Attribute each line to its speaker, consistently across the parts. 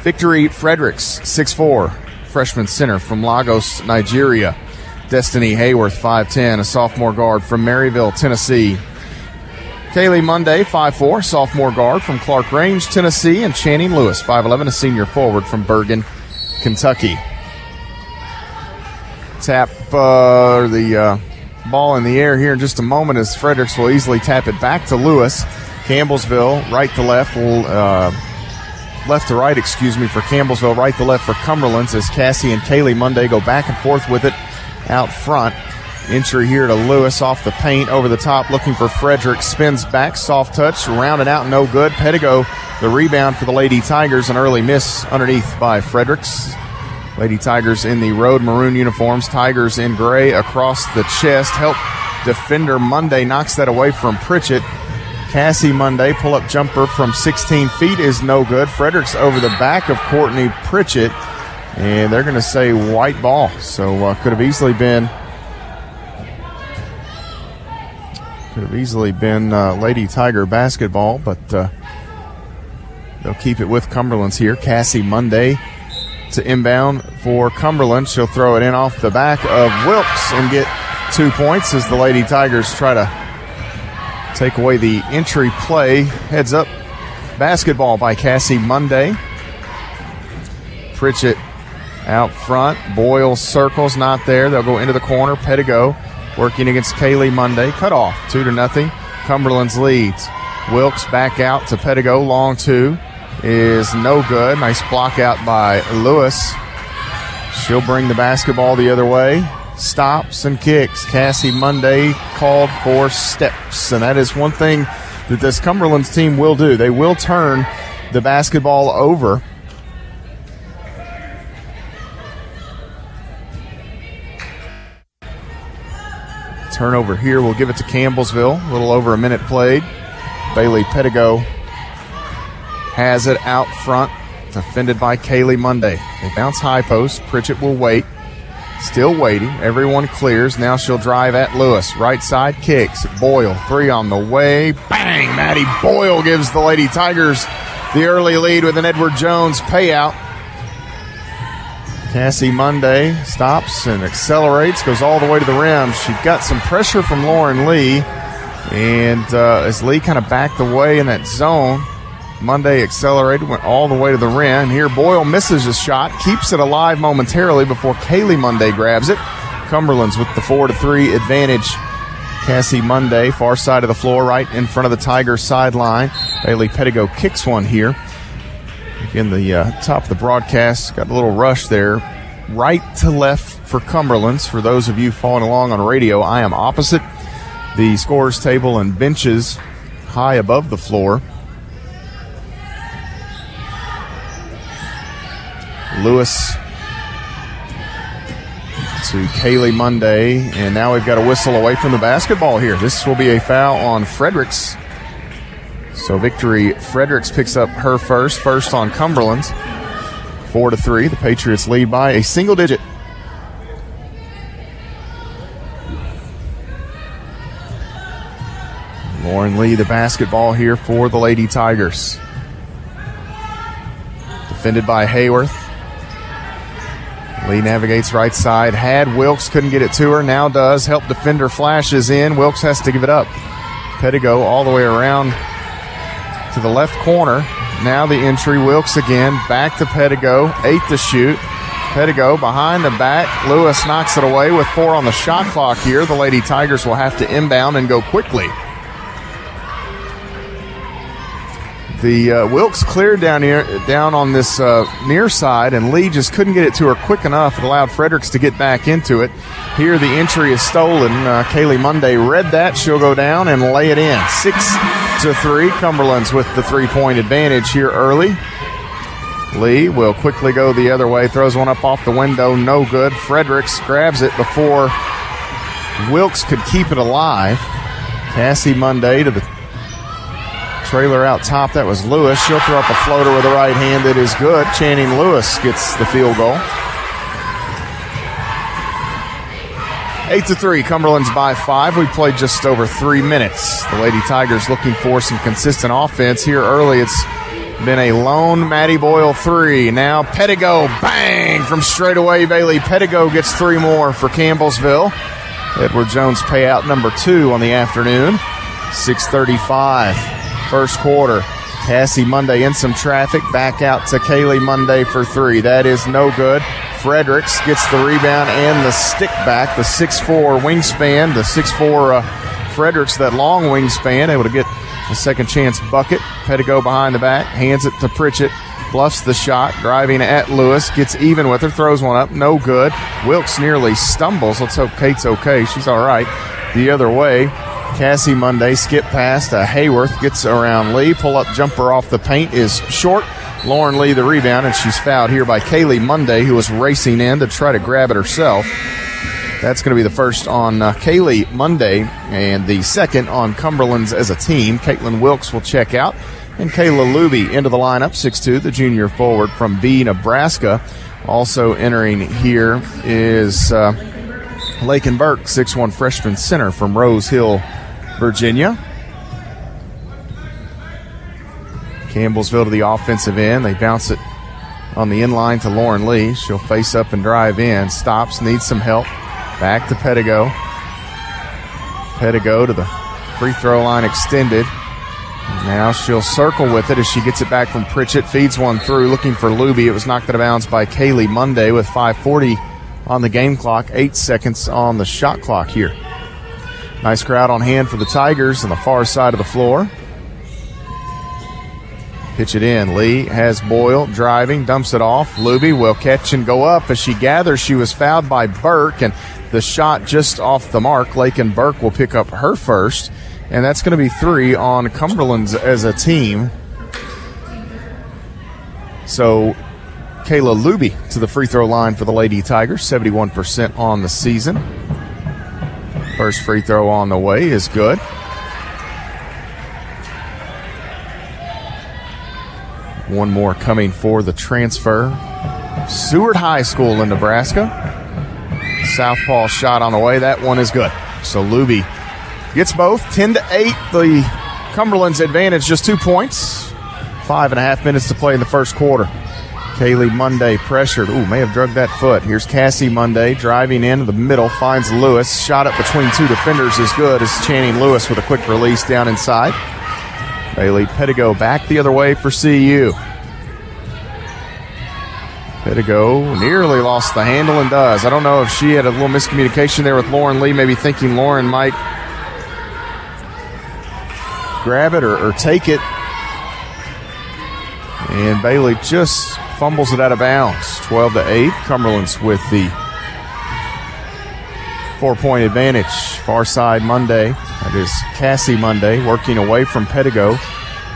Speaker 1: Victory Fredericks, 6'4", freshman center from Lagos, Nigeria. Destiny Hayworth, 5'10", a sophomore guard from Maryville, Tennessee. Kaylee Monday, 5'4", sophomore guard from Clark Range, Tennessee. And Channing Lewis, 5'11", a senior forward from Bergen, Kentucky. Tap the ball in the air here in just a moment as Fredericks will easily tap it back to Lewis. Campbellsville, right to left, left to right, for Campbellsville, right to left for Cumberlands as Cassie and Kaylee Monday go back and forth with it out front. Entry here to Lewis off the paint, over the top, looking for Fredericks. Spins back, soft touch, rounded out, no good. Pettigo, the rebound for the Lady Tigers, an early miss underneath by Fredericks. Lady Tigers in the road maroon uniforms, Tigers in gray across the chest. Help defender Monday knocks that away from Pritchett. Cassie Monday, pull-up jumper from 16 feet is no good. Fredericks over the back of Courtney Pritchett, and they're going to say white ball. So could have easily been Lady Tiger basketball, but they'll keep it with Cumberlands here. Cassie Monday to inbound for Cumberland. She'll throw it in off the back of Wilkes and get 2 points as the Lady Tigers try to take away the entry play. Heads up basketball by Cassie Monday. Pritchett out front. Boyle circles, not there. They'll go into the corner. Pettigo working against Kaylee Monday. Cut off, 2-0. Cumberland's leads. Wilkes back out to Pettigo. Long two is no good. Nice block out by Lewis. She'll bring the basketball the other way. Stops and kicks. Cassie Monday called for steps. And that is one thing that this Cumberland's team will do. They will turn the basketball over. Turnover here. We'll give it to Campbellsville. A little over a minute played. Bailey Pettigo has it out front. Defended by Kaylee Monday. They bounce high post. Pritchett will wait. Still waiting. Everyone clears. Now she'll drive at Lewis. Right side kicks. Boyle. Three on the way. Bang! Maddie Boyle gives the Lady Tigers the early lead with an Edward Jones payout. Cassie Monday stops and accelerates, goes all the way to the rim. She got some pressure from Lauren Lee, and as Lee kind of backed away in that zone, Monday accelerated, went all the way to the rim. Here Boyle misses a shot, keeps it alive momentarily before Kaylee Monday grabs it. Cumberland's with the 4-3 advantage. Cassie Monday, far side of the floor, right in front of the Tigers sideline. Bailey Pettigo kicks one here. Again, the top of the broadcast got a little rush there. Right to left for Cumberland's. For those of you following along on radio, I am opposite the scorers table and benches high above the floor. Lewis to Kaylee Monday, and now we've got a whistle away from the basketball here. This will be a foul on Fredericks. So Victory Fredericks picks up her first on Cumberland's. 4-3. The Patriots lead by a single digit. Lauren Lee, the basketball here for the Lady Tigers. Defended by Hayworth. Lee navigates right side. Had Wilkes, couldn't get it to her. Now does. Help defender flashes in. Wilkes has to give it up. Pettigo all the way around to the left corner. Now the entry. Wilkes again. Back to Pettigo. 8 to shoot. Pettigo behind the back. Lewis knocks it away with 4 on the shot clock here. The Lady Tigers will have to inbound and go quickly. The Wilkes cleared down on this near side, and Lee just couldn't get it to her quick enough. It allowed Fredericks to get back into it. Here the entry is stolen. Kaylee Monday read that. She'll go down and lay it in. 6-3. Cumberland's with the 3-point advantage here early. Lee will quickly go the other way. Throws one up off the window. No good. Fredericks grabs it before Wilkes could keep it alive. Cassie Monday to the trailer out top. That was Lewis. She'll throw up a floater with the right hand. It is good. Channing Lewis gets the field goal. 8-3. Cumberland's by 5. We played just over 3 minutes. The Lady Tigers looking for some consistent offense here early. It's Been a lone Matty Boyle 3. Now Pettigo, bang, from straight away. Bailey Pettigo gets 3 more for Campbellsville. Edward Jones payout number 2 on the afternoon. 6:35, first quarter. Cassie Monday in some traffic. Back out to Kaylee Monday for 3. That is no good. Fredericks gets the rebound and the stick back. The 6'4 wingspan. The 6'4 Fredericks, that long wingspan, able to get a second chance bucket. Pettigo behind the back. Hands it to Pritchett. Bluffs the shot. Driving at Lewis. Gets even with her. Throws one up. No good. Wilkes nearly stumbles. Let's hope Kate's okay. She's all right. The other way. Cassie Monday skip past Hayworth, gets around Lee. Pull-up jumper off the paint is short. Lauren Lee the rebound, and she's fouled here by Kaylee Monday, who was racing in to try to grab it herself. That's going to be the first on Kaylee Monday and the second on Cumberlands as a team. Caitlin Wilkes will check out, and Kayla Luby into the lineup, 6'2", the junior forward from B, Nebraska. Also entering here is Lakin Burke, 6'1", freshman center from Rose Hill, Virginia. Campbellsville to the offensive end. They bounce it on the inline to Lauren Lee. She'll face up and drive in. Stops, needs some help. Back to Pettigo. Pettigo to the free throw line extended. Now she'll circle with it as she gets it back from Pritchett. Feeds one through, looking for Luby. It was knocked out of bounds by Kaylee Monday with 5:40 on the game clock. 8 seconds on the shot clock here. Nice crowd on hand for the Tigers on the far side of the floor. Pitch it in. Lee has Boyle driving, dumps it off. Luby will catch and go up. As she gathers, she was fouled by Burke, and the shot just off the mark. Lakin Burke will pick up her first, and that's going to be 3 on Cumberlands as a team. So Kayla Luby to the free throw line for the Lady Tigers, 71% on the season. First free throw on the way is good. One more coming for the transfer. Seward High School in Nebraska. Southpaw shot on the way. That one is good. So Luby gets both. 10-8. The Cumberland's advantage, just 2 points. 5.5 minutes to play in the first quarter. Kaylee Monday pressured. Ooh, may have drugged that foot. Here's Cassie Monday driving into the middle. Finds Lewis. Shot up between 2 defenders is good. As Channing Lewis with a quick release down inside. Bailey Pettigo back the other way for CU. Pettigo nearly lost the handle and does. I don't know if she had a little miscommunication there with Lauren Lee, maybe thinking Lauren might grab it or take it. And Bailey just fumbles it out of bounds. 12-8. Cumberland's with the 4-point advantage. Far side Monday. That is Cassie Monday working away from Pettigo.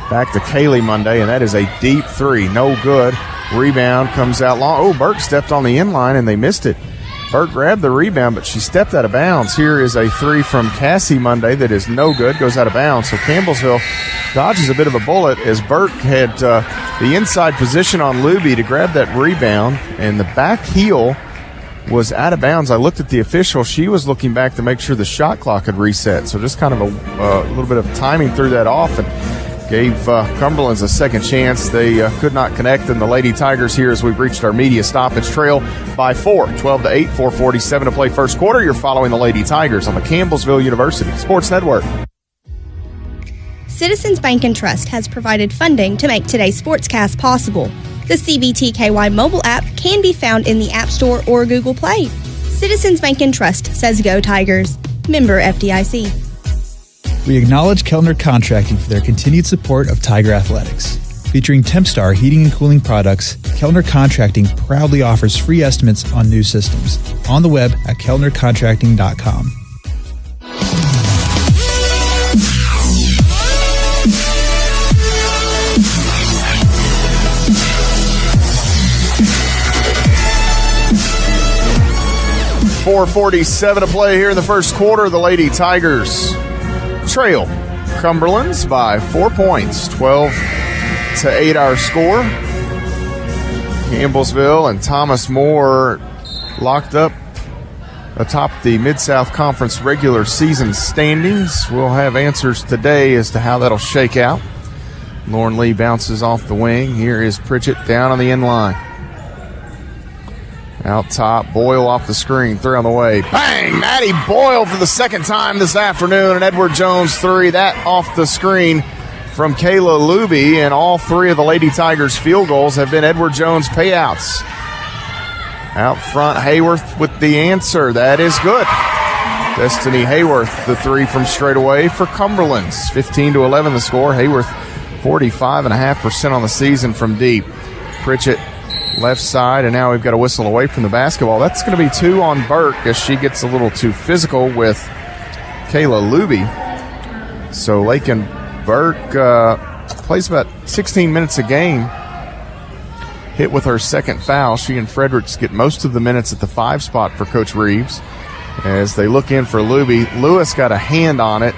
Speaker 1: Back to Kaylee Monday, and that is a deep 3. No good. Rebound comes out long. Oh, Burke stepped on the inline, and they missed it. Burke grabbed the rebound, but she stepped out of bounds. Here is a 3 from Cassie Monday that is no good. Goes out of bounds. So Campbellsville dodges a bit of a bullet as Burke had the inside position on Luby to grab that rebound, and the back heel was out of bounds. I looked at the official. She was looking back to make sure the shot clock had reset. So just kind of a little bit of timing threw that off and gave Cumberland's a second chance. They could not connect, and the Lady Tigers here as we've reached our media stoppage trail by 4. 12-8, 4:47 to play first quarter. You're following the Lady Tigers on the Campbellsville University Sports Network.
Speaker 2: Citizens Bank and Trust has provided funding to make today's sportscast possible. The CBTKY mobile app can be found in the App Store or Google Play. Citizens Bank and Trust says go Tigers. Member FDIC.
Speaker 3: We acknowledge Kellner Contracting for their continued support of Tiger Athletics. Featuring Tempstar heating and cooling products, Kellner Contracting proudly offers free estimates on new systems. On the web at kellnercontracting.com.
Speaker 1: .447 to play here in the first quarter. The Lady Tigers trail Cumberlands by 4 points. 12-8 our score. Campbellsville and Thomas More locked up atop the Mid-South Conference regular season standings. We'll have answers today as to how that'll shake out. Lauren Lee bounces off the wing. Here is Pritchett down on the end line. Out top, Boyle off the screen, three on the way. Bang! Maddie Boyle for the second time this afternoon. An Edward Jones three, that off the screen from Kayla Luby. And all three of the Lady Tigers field goals have been Edward Jones payouts. Out front, Hayworth with the answer. That is good. Destiny Hayworth, the three from straight away for Cumberlands. 15-11 the score. Hayworth 45.5% on the season from deep. Pritchett left side, and now we've got a whistle away from the basketball. That's going to be two on Burke as she gets a little too physical with Kayla Luby. So Lakin Burke plays about 16 minutes a game. Hit with her second foul. She and Fredericks get most of the minutes at the 5 spot for Coach Reeves. As they look in for Luby, Lewis got a hand on it.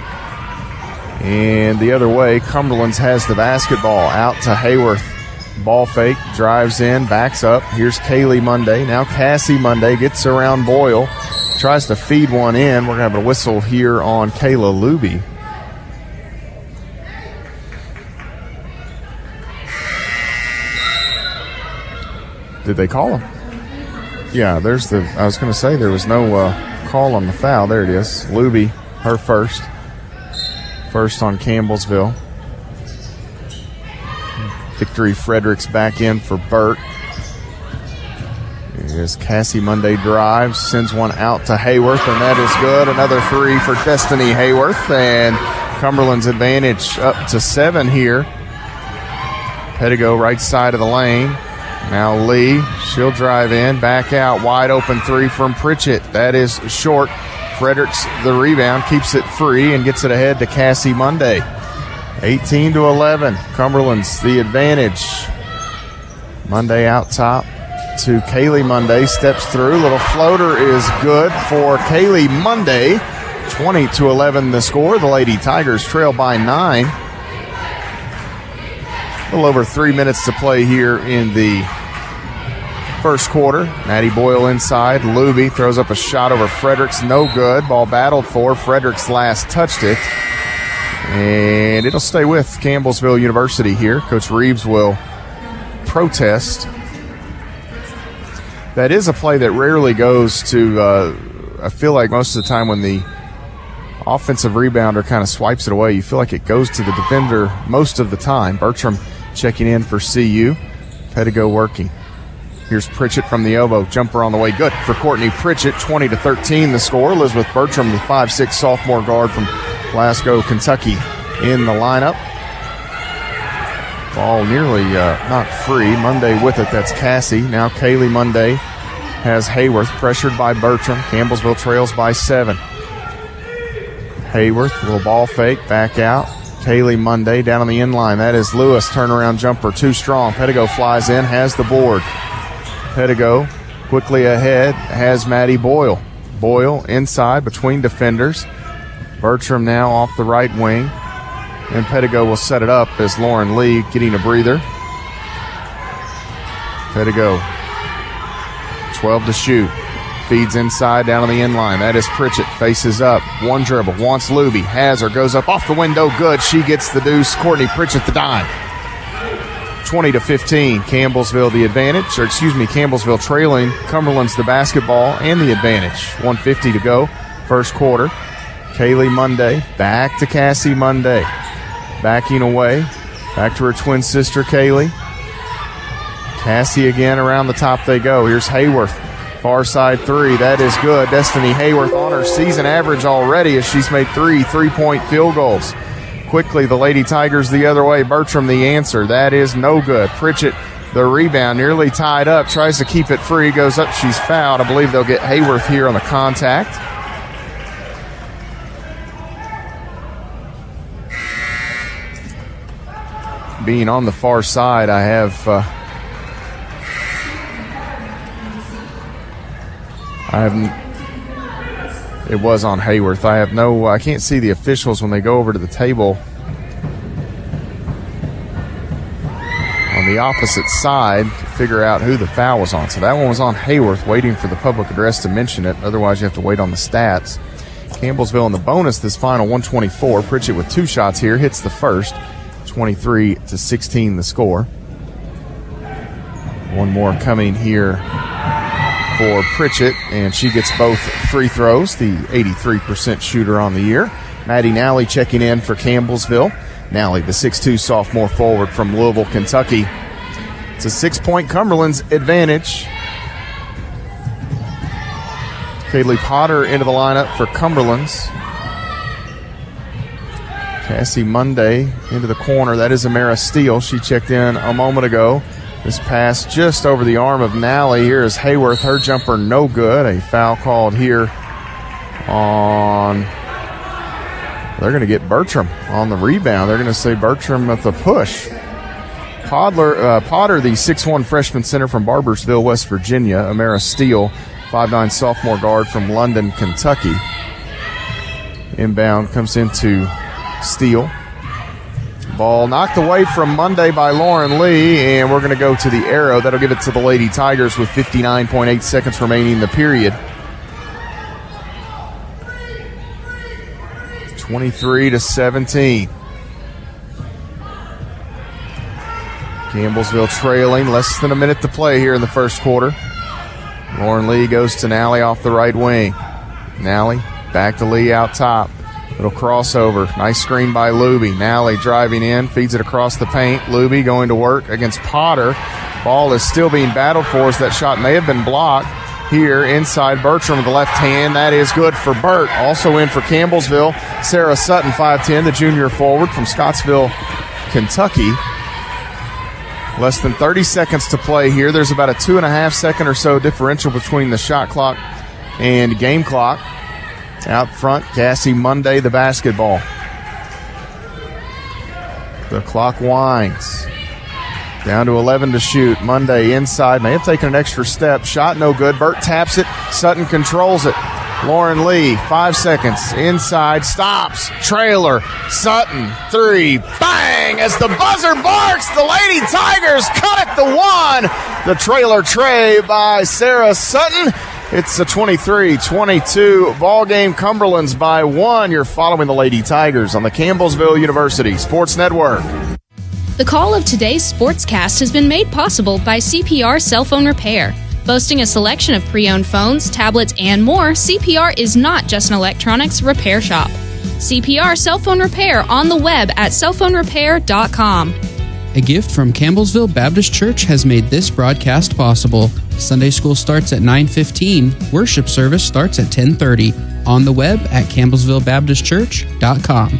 Speaker 1: And the other way, Cumberlands has the basketball. Out to Hayworth. Ball fake, drives in, backs up. Here's Kaylee Monday. Now Cassie Monday gets around Boyle. Tries to feed one in. We're going to have a whistle here on Kayla Luby. Did they call him? Yeah, there's the. I was going to say there was no call on the foul. There it is. Luby, her first. First on Campbellsville. Victory Fredericks back in for Burke. Here's Cassie Monday drives, sends one out to Hayworth, and that is good. Another three for Destiny Hayworth, and Cumberland's advantage up to 7 here. Pettigo right side of the lane. Now Lee, she'll drive in, back out, wide open three from Pritchett. That is short. Fredericks, the rebound, keeps it free and gets it ahead to Cassie Monday. 18-11, Cumberland's the advantage. Monday out top to Kaylee Monday, steps through. Little floater is good for Kaylee Monday. 20-11 the score. The Lady Tigers trail by 9. A little over 3 minutes to play here in the first quarter. Maddie Boyle inside. Luby throws up a shot over Fredericks. No good. Ball battled for. Fredericks last touched it. And it'll stay with Campbellsville University here. Coach Reeves will protest. That is a play that rarely goes to, I feel like most of the time when the offensive rebounder kind of swipes it away, you feel like it goes to the defender most of the time. Bertram checking in for CU. Pettigo working. Here's Pritchett from the elbow. Jumper on the way. Good for Courtney Pritchett. 20-13 the score. Elizabeth Bertram, the 5'6" sophomore guard from Glasgow, Kentucky, in the lineup. Ball nearly not free. Monday with it. That's Cassie. Now Kaylee Monday has Hayworth pressured by Bertram. Campbellsville trails by 7. Hayworth, little ball fake, back out. Kaylee Monday down on the end line. That is Lewis. Turnaround jumper, too strong. Pettigo flies in, has the board. Pettigo quickly ahead, has Maddie Boyle. Boyle inside between defenders. Bertram now off the right wing. And Pettigo will set it up as Lauren Lee getting a breather. Pettigo, 12 to shoot. Feeds inside down on the end line. That is Pritchett. Faces up. One dribble. Wants Luby. Has her. Goes up off the window. Good. She gets the deuce. Courtney Pritchett the dime. 20-15. Campbellsville the advantage. Campbellsville trailing. Cumberland's the basketball and the advantage. 1:50 to go. First quarter. Kaylee Monday. Back to Cassie Monday. Backing away. Back to her twin sister Kaylee. Cassie again. Around the top they go. Here's Hayworth. Far side three. That is good. Destiny Hayworth on her season average already as she's made 3 3-point field goals. Quickly, the Lady Tigers the other way. Bertram the answer. That is no good. Pritchett the rebound. Nearly tied up. Tries to keep it free. Goes up. She's fouled. I believe they'll get Hayworth here on the contact. Being on the far side, I have... It was on Hayworth. I can't see the officials when they go over to the table on the opposite side to figure out who the foul was on. So that one was on Hayworth, waiting for the public address to mention it. Otherwise, you have to wait on the stats. Campbellsville in the bonus this final 124. Pritchett with 2 shots here, hits the first. 23-16 the score. One more coming here for Pritchett, and she gets both free throws, the 83% shooter on the year. Maddie Nally checking in for Campbellsville. Nally, the 6'2 sophomore forward from Louisville, Kentucky. It's a 6-point Cumberland's advantage. Kaylee Potter into the lineup for Cumberland's. Cassie Monday into the corner. That is Amara Steele. She checked in a moment ago. This pass just over the arm of Nally. Here is Hayworth. Her jumper no good. A foul called here on... They're going to get Bertram on the rebound. They're going to say Bertram at the push. Potter, the 6'1 freshman center from Barbersville, West Virginia. Amara Steele, 5'9 sophomore guard from London, Kentucky. Inbound comes into Steele. Ball knocked away from Monday by Lauren Lee, and we're going to go to the arrow. That'll give it to the Lady Tigers with 59.8 seconds remaining in the period. 23-17. Campbellsville trailing, less than a minute to play here in the first quarter. Lauren Lee goes to Nally off the right wing. Nally back to Lee out top. Little crossover. Nice screen by Luby. Nally driving in, feeds it across the paint. Luby going to work against Potter. Ball is still being battled for as that shot may have been blocked. Here inside Bertram with the left hand. That is good for Burt. Also in for Campbellsville, Sarah Sutton, 5'10", the junior forward from Scottsville, Kentucky. Less than 30 seconds to play here. There's about a 2.5 second or so differential between the shot clock and game clock. Out front, Cassie Monday, the basketball. The clock winds. Down to 11 to shoot. Monday inside. May have taken an extra step. Shot no good. Burt taps it. Sutton controls it. Lauren Lee, 5 seconds. Inside. Stops. Trailer. Sutton. 3. Bang! As the buzzer barks, the Lady Tigers cut it to 1. The trailer tray by Sarah Sutton. It's a 23-22 ball game. Cumberland's by 1. You're following the Lady Tigers on the Campbellsville University Sports Network.
Speaker 4: The call of today's sportscast has been made possible by CPR Cell Phone Repair. Boasting a selection of pre-owned phones, tablets, and more, CPR is not just an electronics repair shop. CPR Cell Phone Repair on the web at cellphonerepair.com.
Speaker 5: A gift from Campbellsville Baptist Church has made this broadcast possible. Sunday school starts at 9:15. Worship service starts at 10:30. On the web at campbellsvillebaptistchurch.com.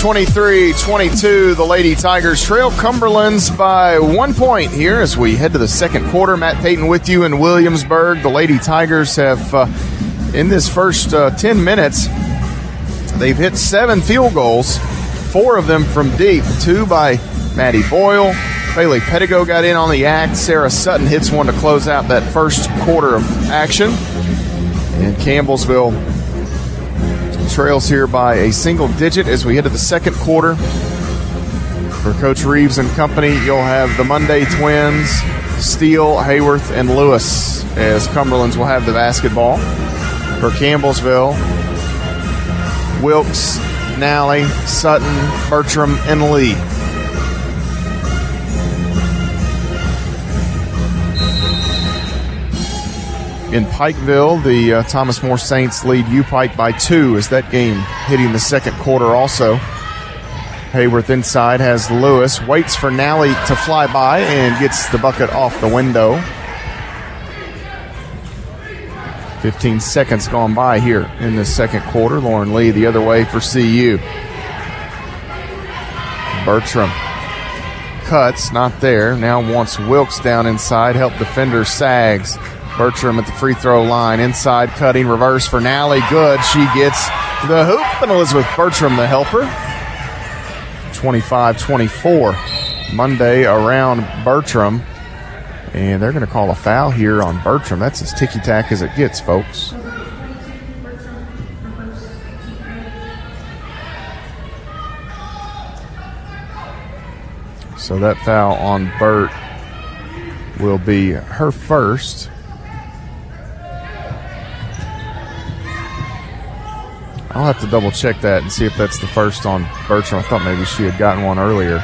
Speaker 1: (23-22), the Lady Tigers trail Cumberlands by 1 point here as we head to the second quarter. Matt Payton with you in Williamsburg. The Lady Tigers have, in this first 10 minutes, they've hit 7 field goals, 4 of them from deep, 2 by Maddie Boyle. Bailey Pettigo got in on the act. Sarah Sutton hits one to close out that first quarter of action. And Campbellsville trails here by a single digit as we head to the second quarter. For Coach Reeves and company, you'll have the Monday twins, Steele, Hayworth, and Lewis, as Cumberlands will have the basketball. For Campbellsville, Wilkes, Nally, Sutton, Bertram, and Lee. In Pikeville, the Thomas More Saints lead U-Pike by 2 as that game hitting the second quarter also. Hayworth inside has Lewis, waits for Nally to fly by and gets the bucket off the window. 15 seconds gone by here in the second quarter. Lauren Lee the other way for CU. Bertram cuts, not there. Now wants Wilkes down inside. Help defender sags. Bertram at the free throw line. Inside cutting, reverse for Nally. Good. She gets the hoop, and Elizabeth Bertram the helper. 25-24. Monday around Bertram. And they're going to call a foul here on Bertram. That's as ticky-tack as it gets, folks. So that foul on Burt will be her first. I'll have to double check that and see if that's the first on Bertram. I thought maybe she had gotten one earlier.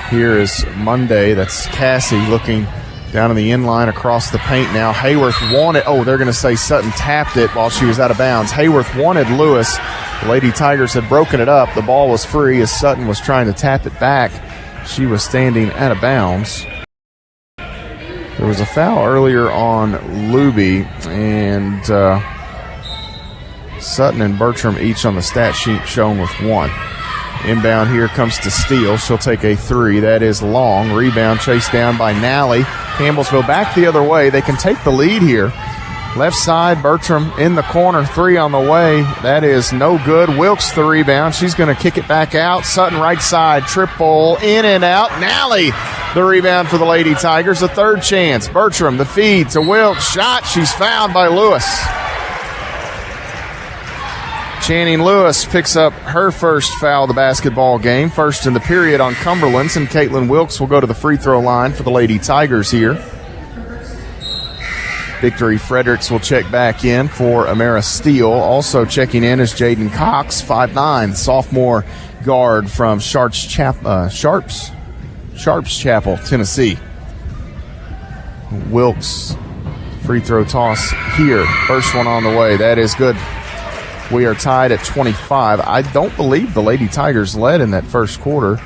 Speaker 1: Here is Monday. That's Cassie looking down in the end line across the paint now. Hayworth wanted, they're going to say Sutton tapped it while she was out of bounds. Hayworth wanted Lewis. The Lady Tigers had broken it up. The ball was free as Sutton was trying to tap it back. She was standing out of bounds. There was a foul earlier on Luby, and Sutton and Bertram each on the stat sheet shown with one. Inbound here comes to Steele. She'll take a three. That is long. Rebound chased down by Nally. Campbellsville back the other way. They can take the lead here. Left side, Bertram in the corner. Three on the way. That is no good. Wilkes the rebound. She's going to kick it back out. Sutton right side. Triple in and out. Nally the rebound for the Lady Tigers. A third chance. Bertram the feed to Wilkes. Shot. She's fouled by Lewis. Channing Lewis picks up her first foul of the basketball game, first in the period on Cumberlands, and Caitlin Wilkes will go to the free throw line for the Lady Tigers here. Victory Fredericks will check back in for Amara Steele. Also checking in is Jaden Cox, 5'9", sophomore guard from Sharps Chapel, Tennessee. Wilkes, free throw toss here. First one on the way. That is good. We are tied at 25. I don't believe the Lady Tigers led in that first quarter.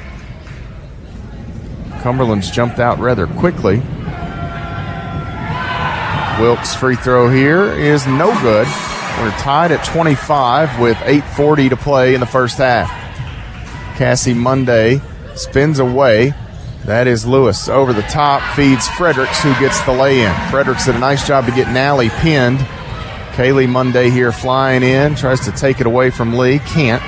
Speaker 1: Cumberland's jumped out rather quickly. Wilkes' free throw here is no good. We're tied at 25 with 8:40 to play in the first half. Cassie Monday spins away. That is Lewis. Over the top, feeds Fredericks, who gets the lay-in. Fredericks did a nice job to get Nally pinned. Kaylee Monday here flying in, tries to take it away from Lee, can't.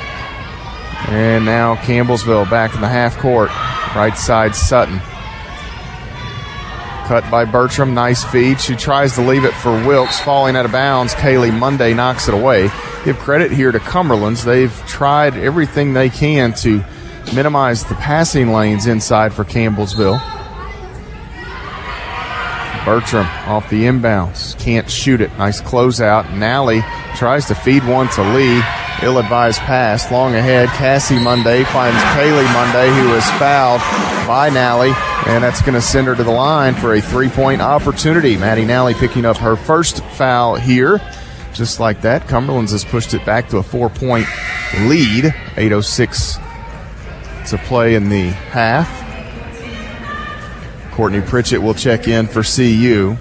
Speaker 1: And now Campbellsville back in the half court. Right side, Sutton. Cut by Bertram, nice feed. She tries to leave it for Wilkes, falling out of bounds. Kaylee Monday knocks it away. Give credit here to Cumberlands. They've tried everything they can to minimize the passing lanes inside for Campbellsville. Bertram off the inbounds. Can't shoot it. Nice closeout. Nally tries to feed one to Lee. Ill-advised pass. Long ahead. Cassie Monday finds Kaylee Monday, who is fouled by Nally, and that's going to send her to the line for a three-point opportunity. Maddie Nally picking up her first foul here. Just like that, Cumberlands has pushed it back to a 4-point lead. 8:06 to play in the half. Courtney Pritchett will check in for CU.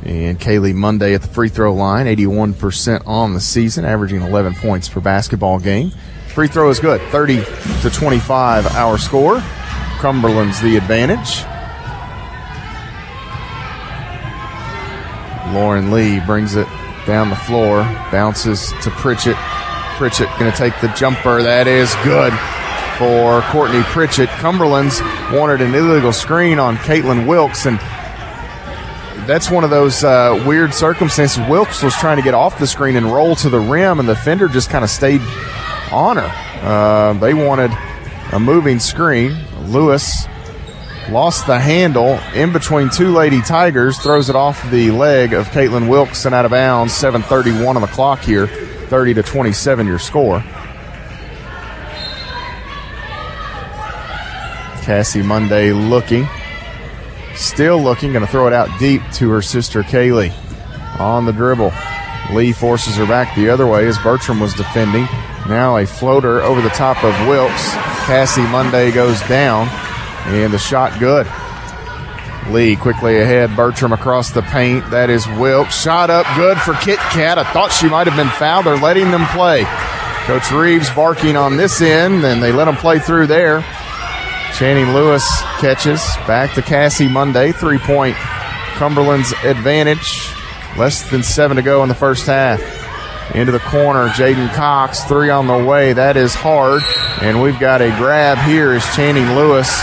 Speaker 1: And Kaylee Monday at the free throw line, 81% on the season, averaging 11 points per basketball game. Free throw is good, 30-25 our score. Cumberland's the advantage. Lauren Lee brings it down the floor, bounces to Pritchett. Pritchett going to take the jumper. That is good for Courtney Pritchett. Cumberland's wanted an illegal screen on Caitlin Wilkes, and that's one of those weird circumstances. Wilkes was trying to get off the screen and roll to the rim, and the defender just kind of stayed on her. They wanted a moving screen. Lewis lost the handle in between two Lady Tigers, throws it off the leg of Caitlin Wilkes and out of bounds. 7:31 on the clock here, 30-27 your score. Cassie Monday still looking, going to throw it out deep to her sister Kaylee. On the dribble, Lee forces her back the other way as Bertram was defending. Now a floater over the top of Wilkes. Cassie Monday goes down, and the shot good. Lee quickly ahead, Bertram across the paint. That is Wilkes. Shot up good for Kit Kat. I thought she might have been fouled. They're letting them play. Coach Reeves barking on this end, and they let them play through there. Channing Lewis catches. Back to Cassie Monday. 3-point Cumberland's advantage. Less than 7 to go in the first half. Into the corner, Jaden Cox. 3 on the way. That is hard. And we've got a grab here as Channing Lewis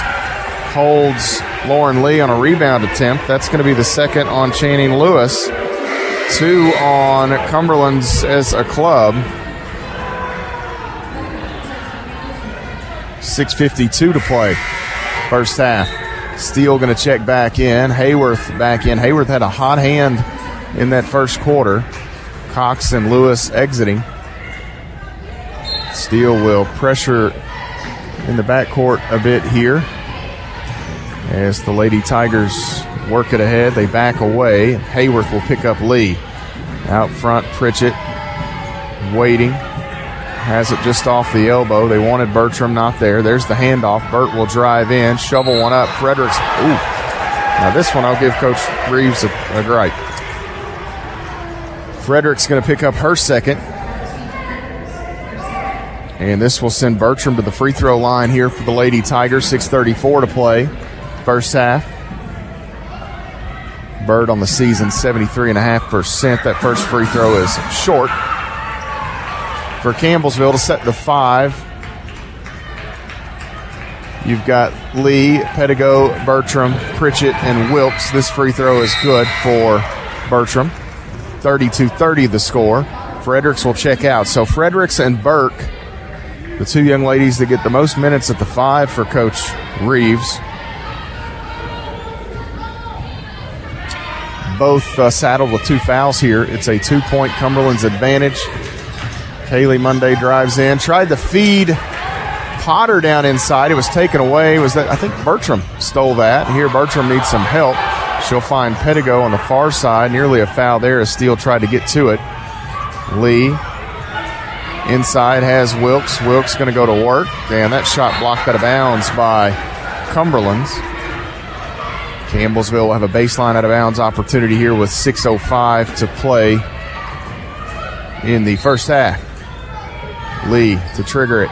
Speaker 1: holds Lauren Lee on a rebound attempt. That's going to be the second on Channing Lewis. 2 on Cumberland's as a club. 6:52 to play. first half. Steele going to check back in. Hayworth back in. Hayworth had a hot hand in that first quarter. Cox and Lewis exiting. Steele will pressure in the backcourt a bit here as the Lady Tigers work it ahead. They back away. Hayworth will pick up Lee. Out front, Pritchett waiting. Has it just off the elbow. They wanted Bertram, not there. There's the handoff. Burt will drive in, shovel one up. Fredericks. Ooh. Now this one I'll give Coach Reeves a gripe. Fredericks going to pick up her second. And this will send Bertram to the free throw line here for the Lady Tigers. 6:34 to play. First half. Bird on the season, 73.5%. That first free throw is short. For Campbellsville to set the 5, you've got Lee, Pedigo, Bertram, Pritchett, and Wilkes. This free throw is good for Bertram. 32-30 the score. Fredericks will check out. So Fredericks and Burke, the two young ladies that get the most minutes at the 5 for Coach Reeves. Both saddled with 2 fouls here. It's a 2-point Cumberland's advantage. Kaylee Monday drives in, tried to feed Potter down inside. It was taken away. I think Bertram stole that. Here Bertram needs some help. She'll find Pedigo on the far side. Nearly a foul there as Steele tried to get to it. Lee inside has Wilkes. Wilkes going to go to work. And that shot blocked out of bounds by Cumberland's. Campbellsville will have a baseline out of bounds opportunity here with 6:05 to play in the first half. Lee to trigger it.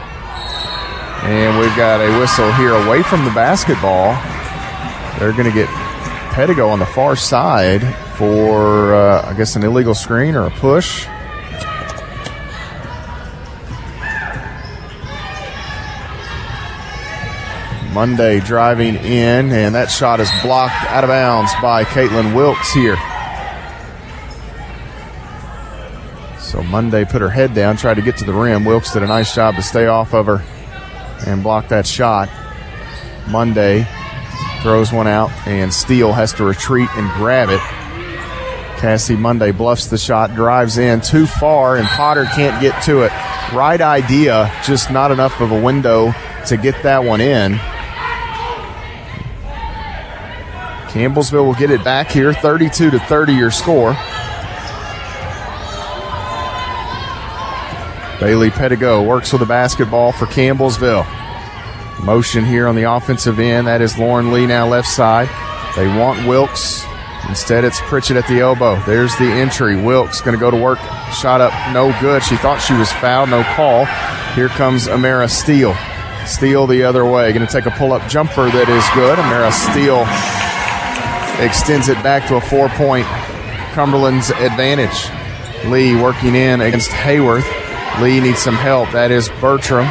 Speaker 1: And we've got a whistle here away from the basketball. They're going to get Pedigo on the far side for, I guess, an illegal screen or a push. Monday driving in, and that shot is blocked out of bounds by Caitlin Wilkes here. So Monday put her head down, tried to get to the rim. Wilkes did a nice job to stay off of her and block that shot. Monday throws one out, and Steele has to retreat and grab it. Cassie Monday bluffs the shot, drives in too far, and Potter can't get to it. Right idea, just not enough of a window to get that one in. Campbellsville will get it back here, 32-30 your score. Bailey Pedigo works with the basketball for Campbellsville. Motion here on the offensive end. That is Lauren Lee now left side. They want Wilkes. Instead, it's Pritchett at the elbow. There's the entry. Wilkes going to go to work. Shot up, no good. She thought she was fouled, no call. Here comes Amara Steele. Steele the other way. Going to take a pull-up jumper that is good. Amara Steele extends it back to a 4-point Cumberland's advantage. Lee working in against Hayworth. Lee needs some help. That is Bertram.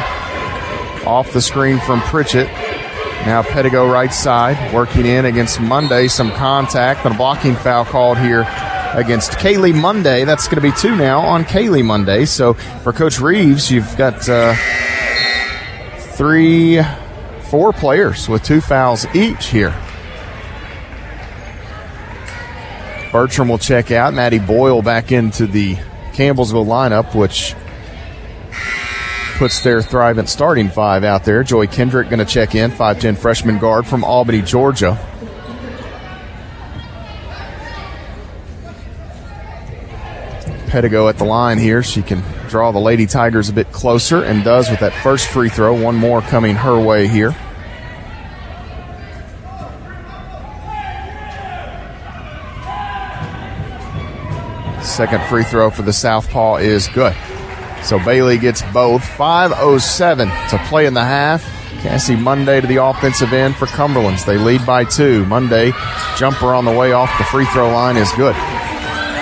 Speaker 1: Off the screen from Pritchett. Now Pedigo right side, working in against Monday. Some contact and a blocking foul called here against Kaylee Monday. That's going to be 2 now on Kaylee Monday. So for Coach Reeves, you've got 4 players with 2 fouls each here. Bertram will check out. Maddie Boyle back into the Campbellsville lineup, which puts their Thrivent starting 5 out there. Joy Kendrick going to check in, 5'10" freshman guard from Albany, Georgia. Pedigo at the line here. She can draw the Lady Tigers a bit closer, and does with that first free throw. One more coming her way here. Second free throw for the Southpaw is good. So Bailey gets both. 5:07 to play in the half. Cassie Monday to the offensive end for Cumberlands. They lead by 2. Monday, jumper on the way off the free throw line is good.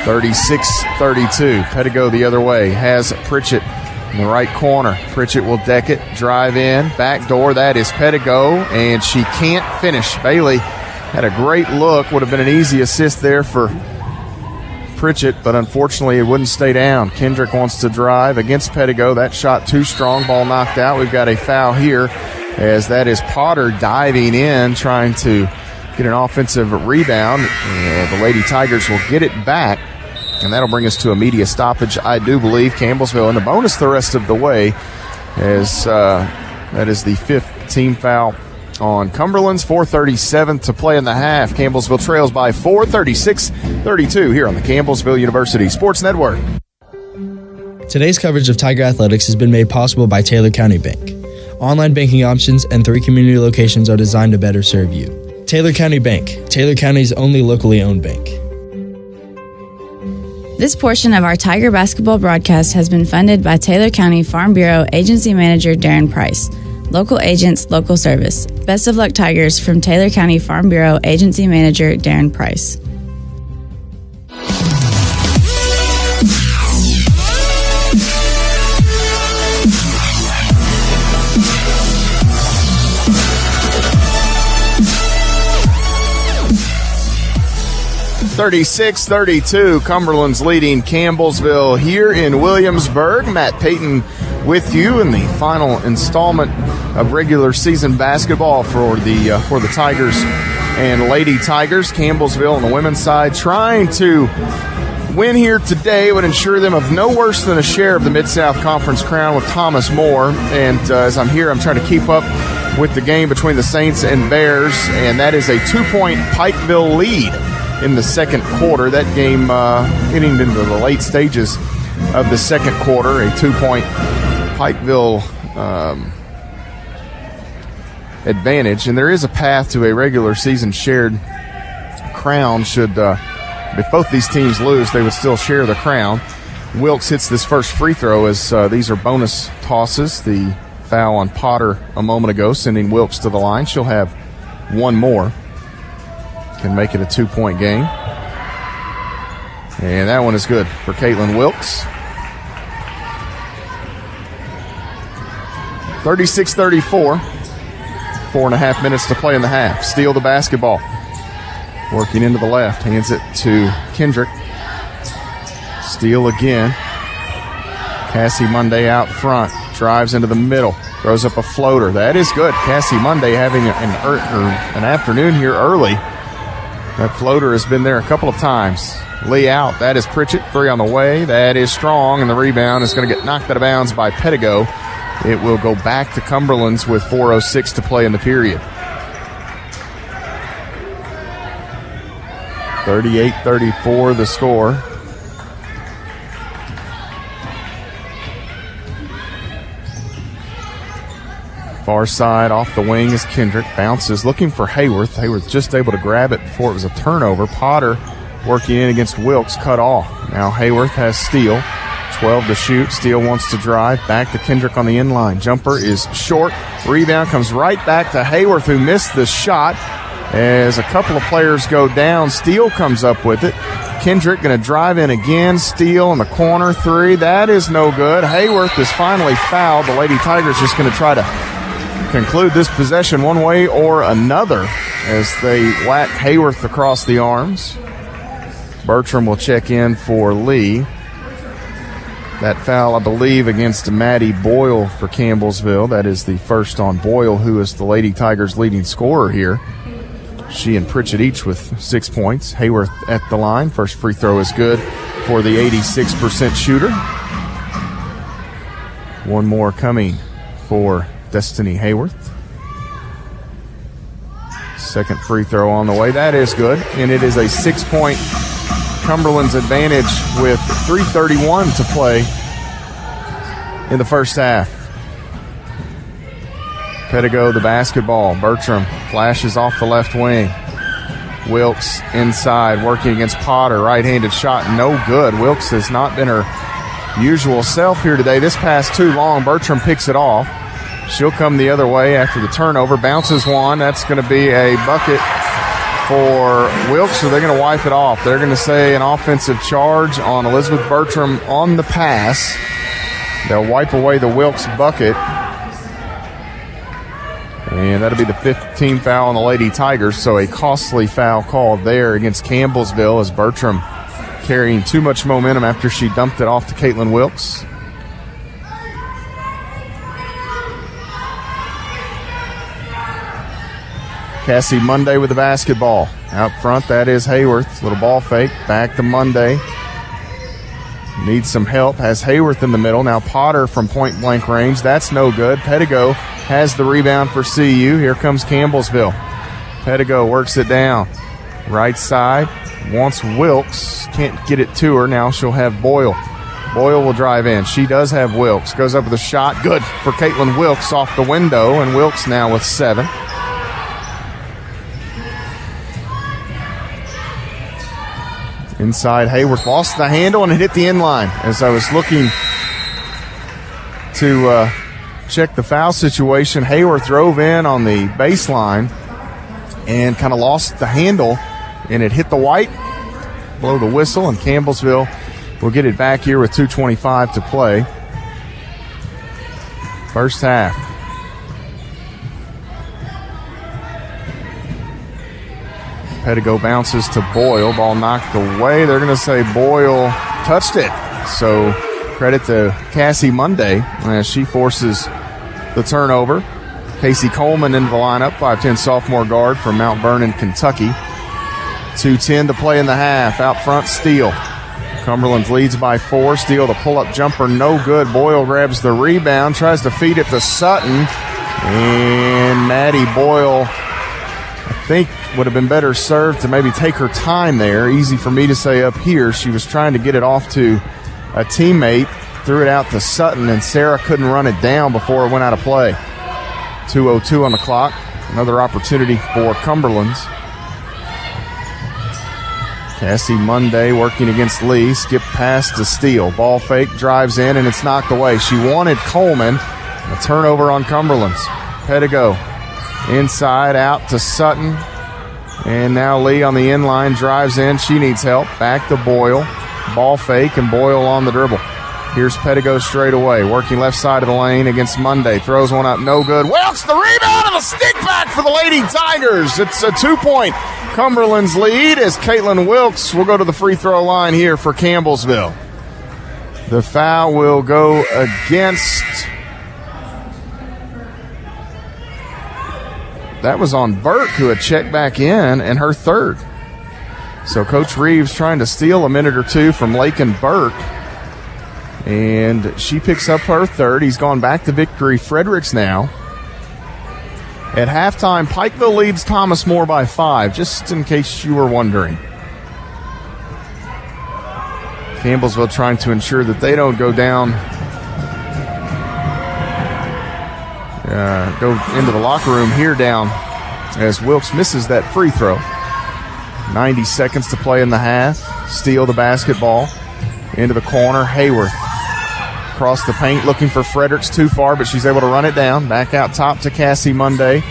Speaker 1: 36-32. Pedigo the other way. Has Pritchett in the right corner. Pritchett will deck it, drive in, back door. That is Pedigo, and she can't finish. Bailey had a great look. Would have been an easy assist there for Pritchett, but unfortunately it wouldn't stay down. Kendrick wants to drive against Pedigo. That shot too strong. Ball knocked out. We've got a foul here as that is Potter diving in, trying to get an offensive rebound. The Lady Tigers will get it back, and that'll bring us to a media stoppage, I do believe. Campbellsville in the bonus the rest of the way, as that is the 5th team foul on Cumberlands. 4:37 to play in the half. Campbellsville trails by 4, 36-32 here on the Campbellsville University Sports Network.
Speaker 6: Today's coverage of Tiger Athletics has been made possible by Taylor County Bank. Online banking options and 3 community locations are designed to better serve you. Taylor County Bank, Taylor County's only locally owned bank.
Speaker 7: This portion of our Tiger basketball broadcast has been funded by Taylor County Farm Bureau Agency Manager Darren Price. Local agents, local service. Best of luck, Tigers, from Taylor County Farm Bureau Agency Manager Darren Price.
Speaker 1: (36-32). Cumberland's leading Campbellsville here in Williamsburg. Matt Payton with you in the final installment of regular season basketball for the Tigers and Lady Tigers. Campbellsville on the women's side trying to win here today would ensure them of no worse than a share of the Mid-South Conference crown with Thomas More. And as I'm here, I'm trying to keep up with the game between the Saints and Bears, and that is a 2-point Pikeville lead in the second quarter. That game getting into the late stages of the second quarter, a 2-point Pikeville advantage. And there is a path to a regular season shared crown. If both these teams lose, they would still share the crown. Wilkes hits this first free throw as these are bonus tosses. The foul on Potter a moment ago, sending Wilkes to the line. She'll have one more. Can make it a 2-point game. And that one is good for Caitlin Wilkes. 36-34. 4.5 minutes to play in the half. Steal the basketball. Working into the left. Hands it to Kendrick. Steal again. Cassie Monday out front. Drives into the middle. Throws up a floater. That is good. Cassie Monday having an afternoon here early. That floater has been there a couple of times. Lee out. That is Pritchett. 3 on the way. That is strong. And the rebound is going to get knocked out of bounds by Pettigo. It will go back to Cumberlands with 4:06 to play in the period. 38-34 the score. Far side off the wing is Kendrick. Bounces looking for Hayworth. Hayworth just able to grab it before it was a turnover. Potter working in against Wilkes. Cut off. Now Hayworth has Steele. 12 to shoot. Steele wants to drive. Back to Kendrick on the inline. Jumper is short. Rebound comes right back to Hayworth, who missed the shot. As a couple of players go down, Steele comes up with it. Kendrick going to drive in again. Steele in the corner. 3. That is no good. Hayworth is finally fouled. The Lady Tigers just going to try to conclude this possession one way or another as they whack Hayworth across the arms. Bertram will check in for Lee. That foul, I believe, against Maddie Boyle for Campbellsville. That is the first on Boyle, who is the Lady Tigers' leading scorer here. She and Pritchett each with 6 points. Hayworth at the line. First free throw is good for the 86% shooter. One more coming for Destiny Hayworth. Second free throw on the way. That is good. And it is a 6-point Cumberland's advantage with 3:31 to play in the first half. Pettigo the basketball. Bertram flashes off the left wing. Wilkes inside working against Potter. Right-handed shot, no good. Wilkes has not been her usual self here today. This pass too long. Bertram picks it off. She'll come the other way after the turnover. Bounces one. That's going to be a bucket for Wilkes, so they're going to wipe it off. They're going to say an offensive charge on Elizabeth Bertram on the pass. They'll wipe away the Wilkes bucket. And that'll be the 15th foul on the Lady Tigers, so a costly foul called there against Campbellsville as Bertram carrying too much momentum after she dumped it off to Caitlin Wilkes. Cassie Monday with the basketball. Out front, that is Hayworth. Little ball fake. Back to Monday. Needs some help. Has Hayworth in the middle. Now Potter from point-blank range. That's no good. Pettigo has the rebound for CU. Here comes Campbellsville. Pettigo works it down. Right side. Wants Wilkes. Can't get it to her. Now she'll have Boyle. Boyle will drive in. She does have Wilkes. Goes up with a shot. Good for Caitlin Wilkes off the window. And Wilkes now with 7. Inside, Hayworth lost the handle and it hit the inline. As I was looking to check the foul situation, Hayworth drove in on the baseline and kind of lost the handle, and it hit the white. Blow the whistle, and Campbellsville will get it back here with 2:25 to play. First half. Pettigo bounces to Boyle. Ball knocked away. They're going to say Boyle touched it. So credit to Cassie Monday as she forces the turnover. Casey Coleman into the lineup, 5'10 sophomore guard from Mount Vernon, Kentucky. 2:10 to play in the half. Out front, Steele. Cumberland leads by 4. Steele, the pull-up jumper, no good. Boyle grabs the rebound, tries to feed it to Sutton. And Maddie Boyle, I think, would have been better served to maybe take her time there. Easy for me to say up here. She was trying to get it off to a teammate, threw it out to Sutton, and Sarah couldn't run it down before it went out of play. 2:02 on the clock. Another opportunity for Cumberlands. Cassie Monday working against Lee. Skip pass to Steele. Ball fake, drives in, and it's knocked away. She wanted Coleman. A turnover on Cumberlands. Pettigo inside, out to Sutton. And now Lee on the inline drives in. She needs help. Back to Boyle. Ball fake, and Boyle on the dribble. Here's Pettigo straight away. Working left side of the lane against Monday. Throws one up, no good. Wilkes the rebound and a stick back for the Lady Tigers. It's a 2-point Cumberland's lead as Caitlin Wilkes will go to the free throw line here for Campbellsville. The foul will go against... That was on Burke, who had checked back in, and her third. So Coach Reeves trying to steal a minute or two from Lakin Burke. And she picks up her third. He's gone back to Victory Fredericks now. At halftime, Pikeville leads Thomas More by 5, just in case you were wondering. Campbellsville trying to ensure that they don't go down, go into the locker room here down as Wilkes misses that free throw. 90 seconds to play in the half. Steal the basketball into the corner. Hayworth across the paint looking for Fredericks, too far, but she's able to run it down. Back out top to Cassie Monday.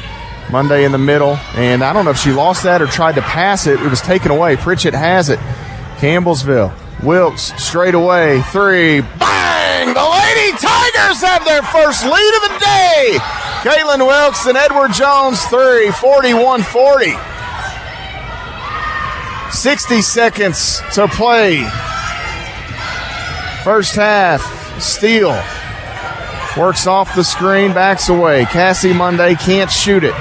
Speaker 1: Monday in the middle, and I don't know if she lost that or tried to pass it. It was taken away. Pritchett has it. Campbellsville. Wilkes straight away. 3. Bang! The Lady Tigers have their first lead of the day. Caitlin Wilkes and Edward Jones 3. 41-40. 60 seconds to play. First half. Steele works off the screen, backs away. Cassie Monday can't shoot it.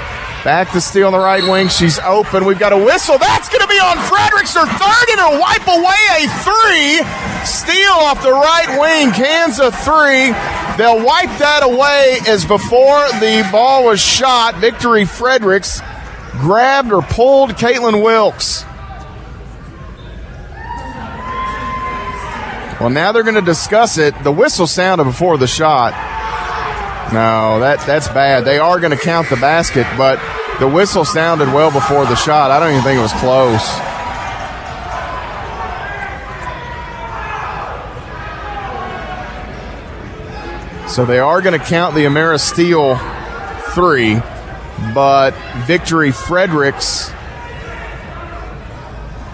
Speaker 1: Back to Steele on the right wing. She's open. We've got a whistle. That's going to be on Fredericks, her third, and it'll wipe away a 3. Steele off the right wing, cans a 3. They'll wipe that away as before the ball was shot. Victory Fredericks grabbed or pulled Caitlin Wilkes. Well, now they're going to discuss it. The whistle sounded before the shot. No, that's bad. They are going to count the basket, but the whistle sounded well before the shot. I don't even think it was close. So they are going to count the Amara Steele 3, but Victory Fredericks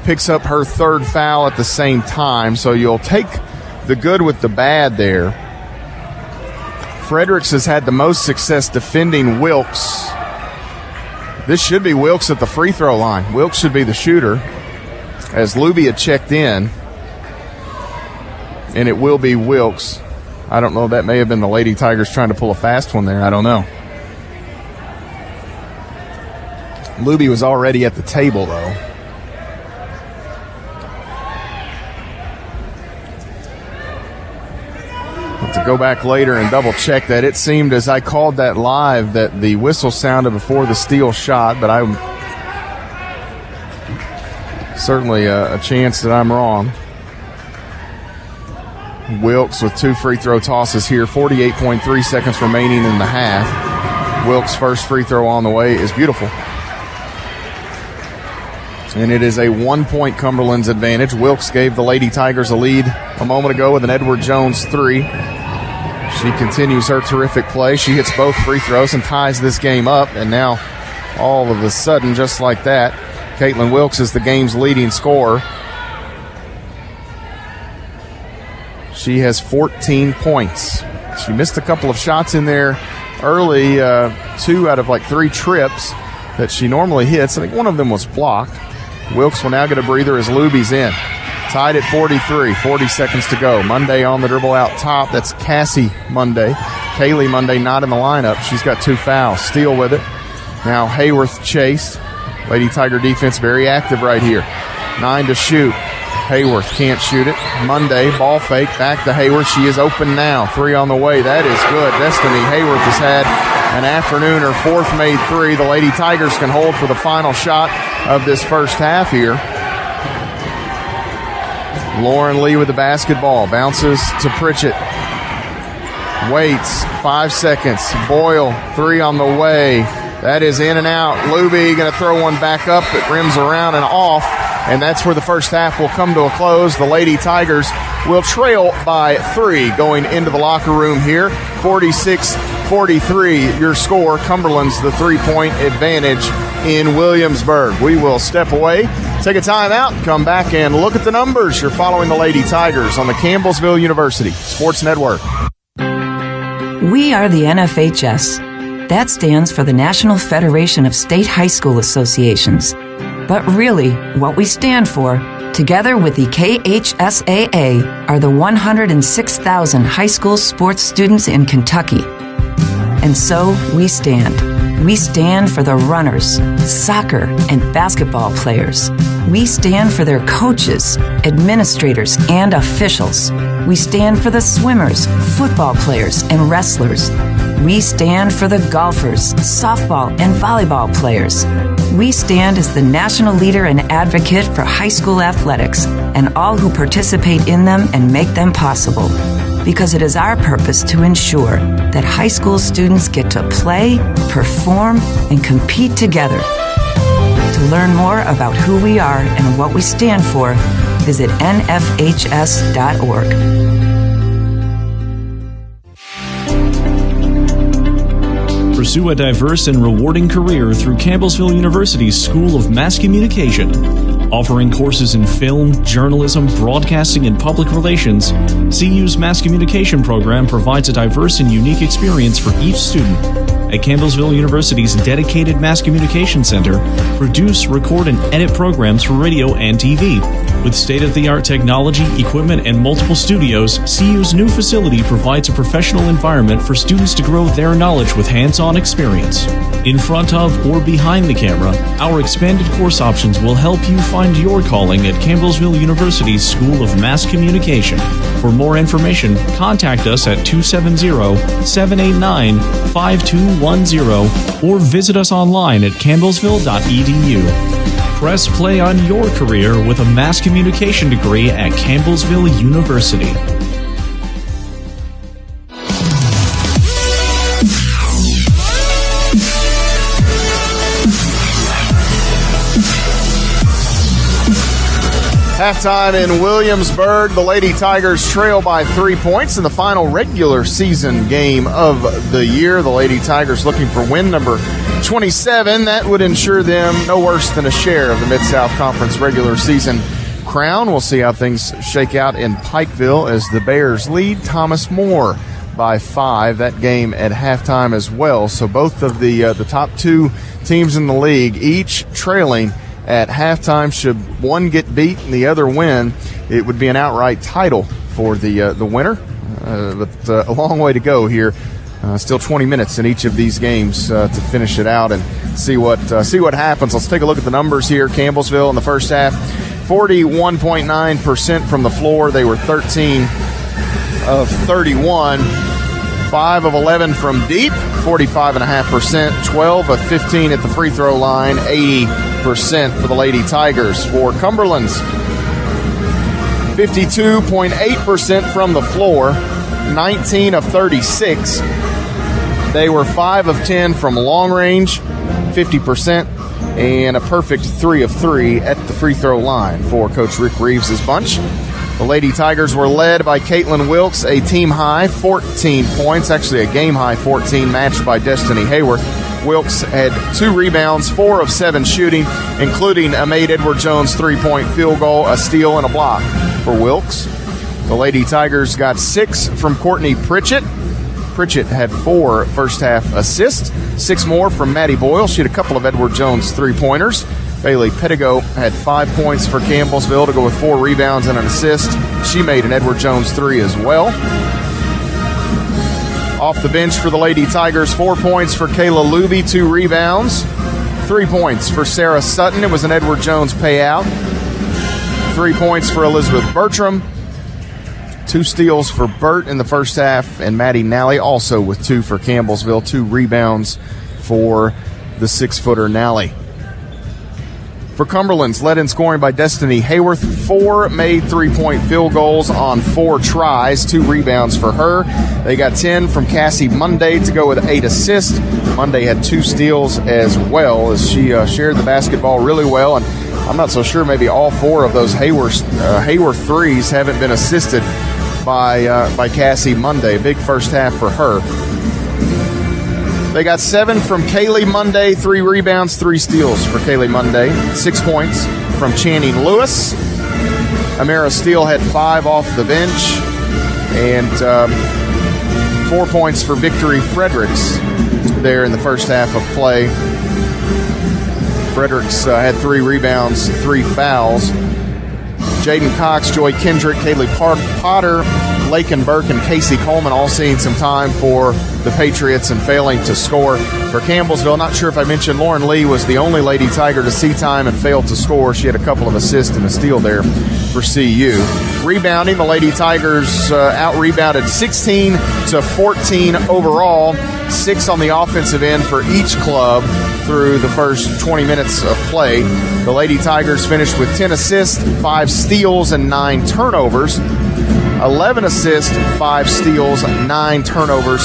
Speaker 1: picks up her third foul at the same time, so you'll take the good with the bad there. Fredericks has had the most success defending Wilkes. This should be Wilkes at the free throw line. Wilkes should be the shooter as Lubia checked in, and it will be Wilkes. I don't know, that may have been the Lady Tigers trying to pull a fast one there. I don't know. Luby was already at the table, though. Have to go back later and double check that. It seemed as I called that live that the whistle sounded before the steal shot, but I'm certainly a chance that I'm wrong. Wilkes with 2 free throw tosses here. 48.3 seconds remaining in the half. Wilkes' first free throw on the way is beautiful. And it is a 1-point Cumberlands advantage. Wilkes gave the Lady Tigers a lead a moment ago with an Edward Jones 3. She continues her terrific play. She hits both free throws and ties this game up. And now, all of a sudden, just like that, Caitlin Wilkes is the game's leading scorer. She has 14 points. She missed a couple of shots in there early, 2 out of 3 trips that she normally hits. I think one of them was blocked. Wilkes will now get a breather as Luby's in. Tied at 43, 40 seconds to go. Monday on the dribble out top. That's Cassie Monday. Kaylee Monday not in the lineup. She's got 2 fouls. Steele with it. Now Hayworth chased. Lady Tiger defense very active right here. 9 to shoot. Hayworth can't shoot it. Monday, ball fake, back to Hayworth. She is open now. 3 on the way. That is good. Destiny Hayworth has had an afternoon. Her 4th made 3. The Lady Tigers can hold for the final shot of this first half here. Lauren Lee with the basketball. Bounces to Pritchett. Waits. 5 seconds. Boyle, 3 on the way. That is in and out. Luby going to throw one back up. It rims around and off. And that's where the first half will come to a close. The Lady Tigers will trail by 3 going into the locker room here. 46-43 your score. Cumberland's the 3-point advantage in Williamsburg. We will step away, take a timeout, come back and look at the numbers. You're following the Lady Tigers on the Campbellsville University Sports Network.
Speaker 8: We are the NFHS. That stands for the National Federation of State High School Associations. But really, what we stand for, together with the KHSAA, are the 106,000 high school sports students in Kentucky. And so we stand. We stand for the runners, soccer, and basketball players. We stand for their coaches, administrators, and officials. We stand for the swimmers, football players, and wrestlers. We stand for the golfers, softball, and volleyball players. We stand as the national leader and advocate for high school athletics and all who participate in them and make them possible. Because it is our purpose to ensure that high school students get to play, perform, and compete together. To learn more about who we are and what we stand for, visit nfhs.org.
Speaker 9: Pursue a diverse and rewarding career through Campbellsville University's School of Mass Communication. Offering courses in film, journalism, broadcasting, and public relations, CU's Mass Communication program provides a diverse and unique experience for each student. At Campbellsville University's dedicated Mass Communication Center, produce, record, and edit programs for radio and TV. With state-of-the-art technology, equipment, and multiple studios, CU's new facility provides a professional environment for students to grow their knowledge with hands-on experience. In front of or behind the camera, our expanded course options will help you find your calling at Campbellsville University's School of Mass Communication. For more information, contact us at 270-789-5210 or visit us online at campbellsville.edu. Press play on your career with a mass communication degree at Campbellsville University.
Speaker 1: Halftime in Williamsburg. The Lady Tigers trail by 3 points in the final regular season game of the year. The Lady Tigers looking for win number 27. That would ensure them no worse than a share of the Mid-South Conference regular season crown. We'll see how things shake out in Pikeville as the Bears lead Thomas More by 5. That game at halftime as well. So both of the top 2 teams in the league, each trailing at halftime. Should one get beat and the other win, it would be an outright title for the winner. But a long way to go here Still 20 minutes in each of these games to finish it out and see what happens. Let's take a look at the numbers here. Campbellsville in the first half, 41.9% from the floor. They were 13 of 31. 5 of 11 from deep, 45.5%. 12 of 15 at the free throw line, 80% for the Lady Tigers. For Cumberlands, 52.8% from the floor, 19 of 36. They were 5 of 10 from long range, 50%, and a perfect 3 of 3 at the free throw line for Coach Rick Reeves' bunch. The Lady Tigers were led by Caitlin Wilkes, a team-high 14 points, actually a game-high 14, matched by Destiny Hayworth. Wilkes had 2 rebounds, 4 of 7 shooting, including a made Edward Jones three-point field goal, a steal, and a block for Wilkes. The Lady Tigers got 6 from Courtney Pritchett. Pritchett had 4 first-half assists, 6 more from Maddie Boyle. She had a couple of Edward Jones three-pointers. Bailey Pettigo had 5 points for Campbellsville to go with 4 rebounds and an assist. She made an Edward Jones 3 as well. Off the bench for the Lady Tigers, 4 points for Kayla Luby, 2 rebounds. 3 points for Sarah Sutton. It was an Edward Jones payout. 3 points for Elizabeth Bertram. 2 steals for Burt in the first half, and Maddie Nally also with 2 for Campbellsville. 2 rebounds for the 6-footer Nally. For Cumberlands, led in scoring by Destiny Hayworth, 4 made 3-point field goals on 4 tries, 2 rebounds for her. They got 10 from Cassie Monday to go with 8 assists. Monday had 2 steals as well, as she shared the basketball really well, and I'm not so sure maybe all 4 of those Hayworth threes haven't been assisted by Cassie Monday. Big first half for her. They got 7 from Kaylee Monday, 3 rebounds, 3 steals for Kaylee Monday. 6 points from Channing Lewis. Amara Steele had 5 off the bench. And 4 points for Victory Fredericks there in the first half of play. Fredericks had 3 rebounds, 3 fouls. Jaden Cox, Joy Kendrick, Kaylee Potter, Lakin Burke, and Casey Coleman all seeing some time for the Patriots and failing to score. For Campbellsville, not sure if I mentioned, Lauren Lee was the only Lady Tiger to see time and failed to score. She had a couple of assists and a steal there for CU. Rebounding, the Lady Tigers out-rebounded 16 to 14 overall. 6 on the offensive end for each club through the first 20 minutes of play. The Lady Tigers finished with 10 assists, 5 steals, and 9 turnovers. 11 assists, 5 steals, 9 turnovers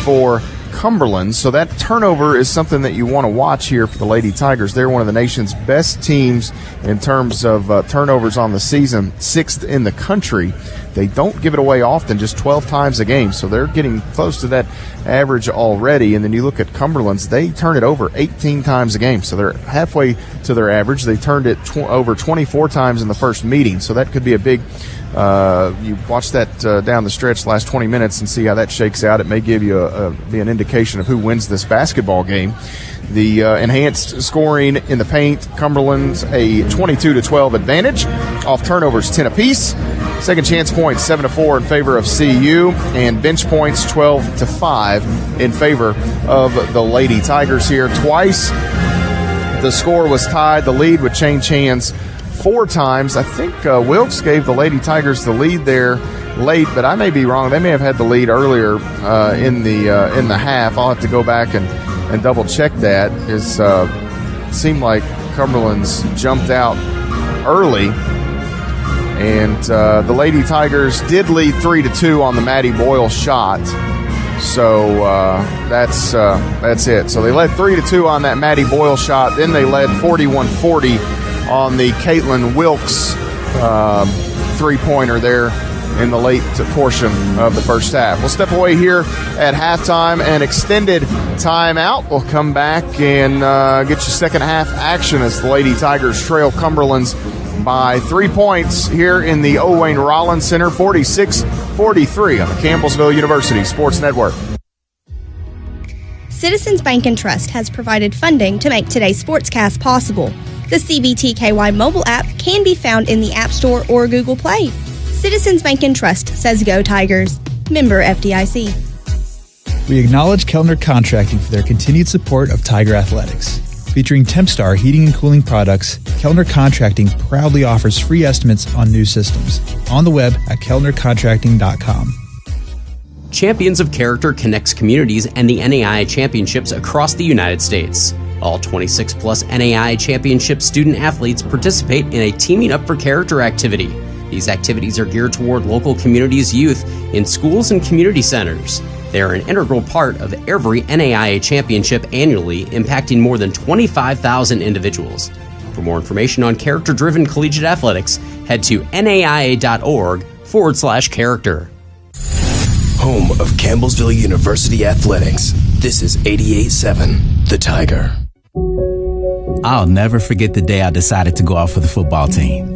Speaker 1: for Cumberland. So that turnover is something that you want to watch here for the Lady Tigers. They're one of the nation's best teams in terms of turnovers on the season, 6th in the country. They don't give it away often, just 12 times a game, so they're getting close to that average already. And then you look at Cumberland's, they turn it over 18 times a game, so they're halfway to their average. They turned it over 24 times in the first meeting, so that could be a big you watch that down the stretch last 20 minutes and see how that shakes out. It may give you be an indication of who wins this basketball game. The enhanced scoring in the paint, Cumberland's a 22-12 advantage. Off turnovers, 10 apiece. Second chance points, 7-4 in favor of CU, and bench points, 12-5 in favor of the Lady Tigers here. Twice the score was tied. The lead would change hands 4 times. I think Wilkes gave the Lady Tigers the lead there late, but I may be wrong. They may have had the lead earlier in the half. I'll have to go back and double check that. It seemed like Cumberland's jumped out early. And the Lady Tigers did lead 3-2 on the Maddie Boyle shot. So that's it. So they led 3-2 on that Maddie Boyle shot. Then they led 41-40 on the Caitlin Wilkes three-pointer there in the late portion of the first half. We'll step away here at halftime and extended timeout. We'll come back and get you second half action as the Lady Tigers trail Cumberland's by 3 points here in the Owain Rollins Center, 46-43 on the Campbellsville University Sports Network.
Speaker 2: Citizens Bank and Trust has provided funding to make today's sportscast possible. The CBTKY mobile app can be found in the App Store or Google Play. Citizens Bank and Trust says go Tigers. Member FDIC.
Speaker 3: We acknowledge Kellner Contracting for their continued support of Tiger Athletics. Featuring Tempstar heating and cooling products, Kellner Contracting proudly offers free estimates on new systems. On the web at kellnercontracting.com.
Speaker 10: Champions of Character connects communities and the NAIA Championships across the United States. All 26-plus NAIA Championship student athletes participate in a Teaming Up for Character activity. These activities are geared toward local communities' youth in schools and community centers. They are an integral part of every NAIA championship annually, impacting more than 25,000 individuals. For more information on character-driven collegiate athletics, head to naia.org/character.
Speaker 11: Home of Campbellsville University Athletics. This is 88.7 The Tiger.
Speaker 12: I'll never forget the day I decided to go out for the football team.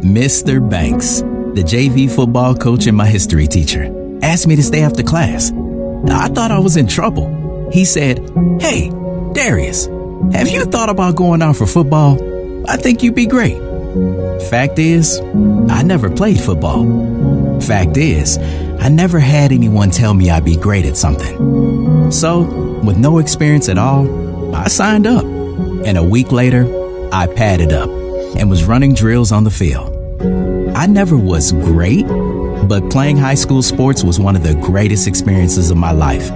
Speaker 12: Mr. Banks, the JV football coach and my history teacher, asked me to stay after class. I thought I was in trouble. He said, "Hey, Darius, have you thought about going out for football? I think you'd be great." Fact is, I never played football. Fact is, I never had anyone tell me I'd be great at something. So, with no experience at all, I signed up. And a week later, I padded up and was running drills on the field. I never was great, but playing high school sports was one of the greatest experiences of my life.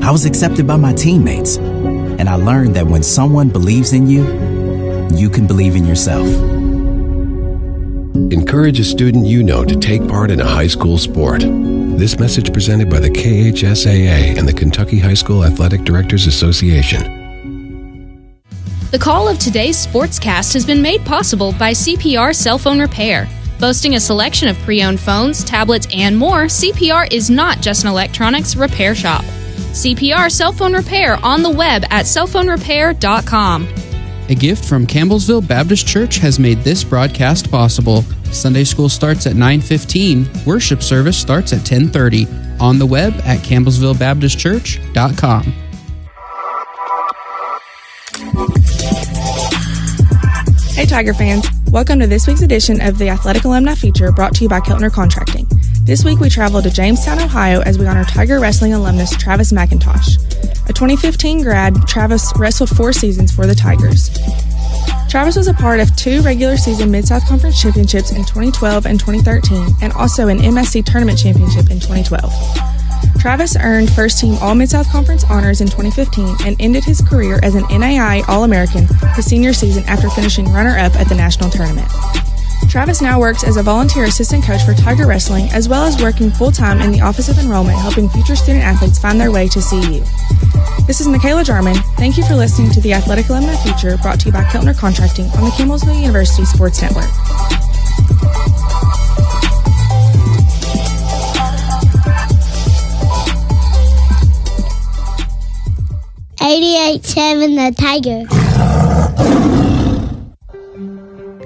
Speaker 12: I was accepted by my teammates, and I learned that when someone believes in you, you can believe in yourself.
Speaker 13: Encourage a student you know to take part in a high school sport. This message presented by the KHSAA and the Kentucky High School Athletic Directors Association.
Speaker 4: The call of today's sportscast has been made possible by CPR Cell Phone Repair. Boasting a selection of pre-owned phones, tablets, and more, CPR is not just an electronics repair shop. CPR Cell Phone Repair on the web at cellphonerepair.com.
Speaker 5: A gift from Campbellsville Baptist Church has made this broadcast possible. Sunday school starts at 9:15. Worship service starts at 10:30. On the web at campbellsvillebaptistchurch.com.
Speaker 14: Hey Tiger fans, welcome to this week's edition of the Athletic Alumni Feature brought to you by Kellner Contracting. This week we traveled to Jamestown, Ohio as we honor Tiger Wrestling alumnus Travis McIntosh. A 2015 grad, Travis wrestled 4 seasons for the Tigers. Travis was a part of 2 regular season Mid-South Conference championships in 2012 and 2013 and also an MSC tournament championship in 2012. Travis earned first-team All-Mid-South Conference honors in 2015 and ended his career as an NAIA All-American his senior season after finishing runner-up at the national tournament. Travis now works as a volunteer assistant coach for Tiger Wrestling as well as working full-time in the Office of Enrollment helping future student athletes find their way to CU. This is Michaela Jarman. Thank you for listening to the Athletic Alumni Feature brought to you by Kellner Contracting on the Campbellsville University Sports Network.
Speaker 15: The Tiger.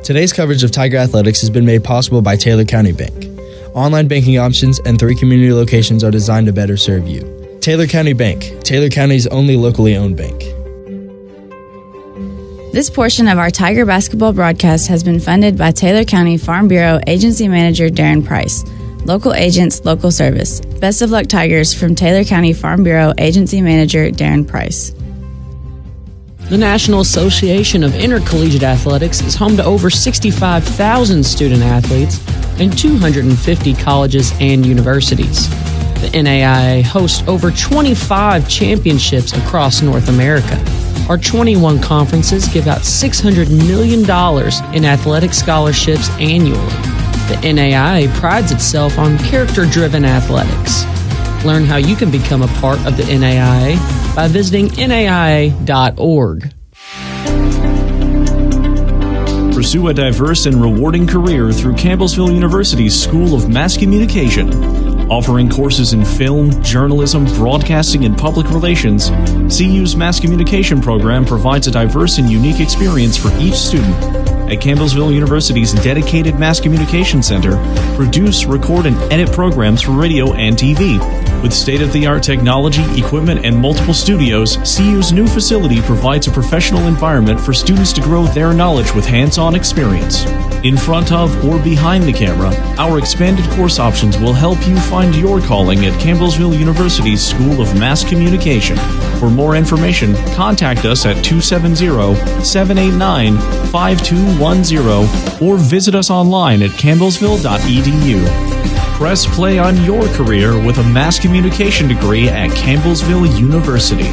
Speaker 6: Today's coverage of Tiger Athletics has been made possible by Taylor County Bank. Online banking options and 3 community locations are designed to better serve you. Taylor County Bank, Taylor County's only locally owned bank.
Speaker 7: This portion of our Tiger basketball broadcast has been funded by Taylor County Farm Bureau Agency Manager Darren Price. Local agents, local service. Best of luck, Tigers, from Taylor County Farm Bureau Agency Manager Darren Price.
Speaker 16: The National Association of Intercollegiate Athletics is home to over 65,000 student athletes and 250 colleges and universities. The NAIA hosts over 25 championships across North America. Our 21 conferences give out $600 million in athletic scholarships annually. The NAIA prides itself on character-driven athletics. Learn how you can become a part of the NAIA by visiting naia.org.
Speaker 9: Pursue a diverse and rewarding career through Campbellsville University's School of Mass Communication. Offering courses in film, journalism, broadcasting, and public relations, CU's Mass Communication program provides a diverse and unique experience for each student. At Campbellsville University's dedicated Mass Communication Center, produce, record, and edit programs for radio and TV. With state-of-the-art technology, equipment, and multiple studios, CU's new facility provides a professional environment for students to grow their knowledge with hands-on experience. In front of or behind the camera, our expanded course options will help you find your calling at Campbellsville University's School of Mass Communication. For more information, contact us at 270-789-5210 or visit us online at campbellsville.edu. Press play on your career with a mass communication degree at Campbellsville University.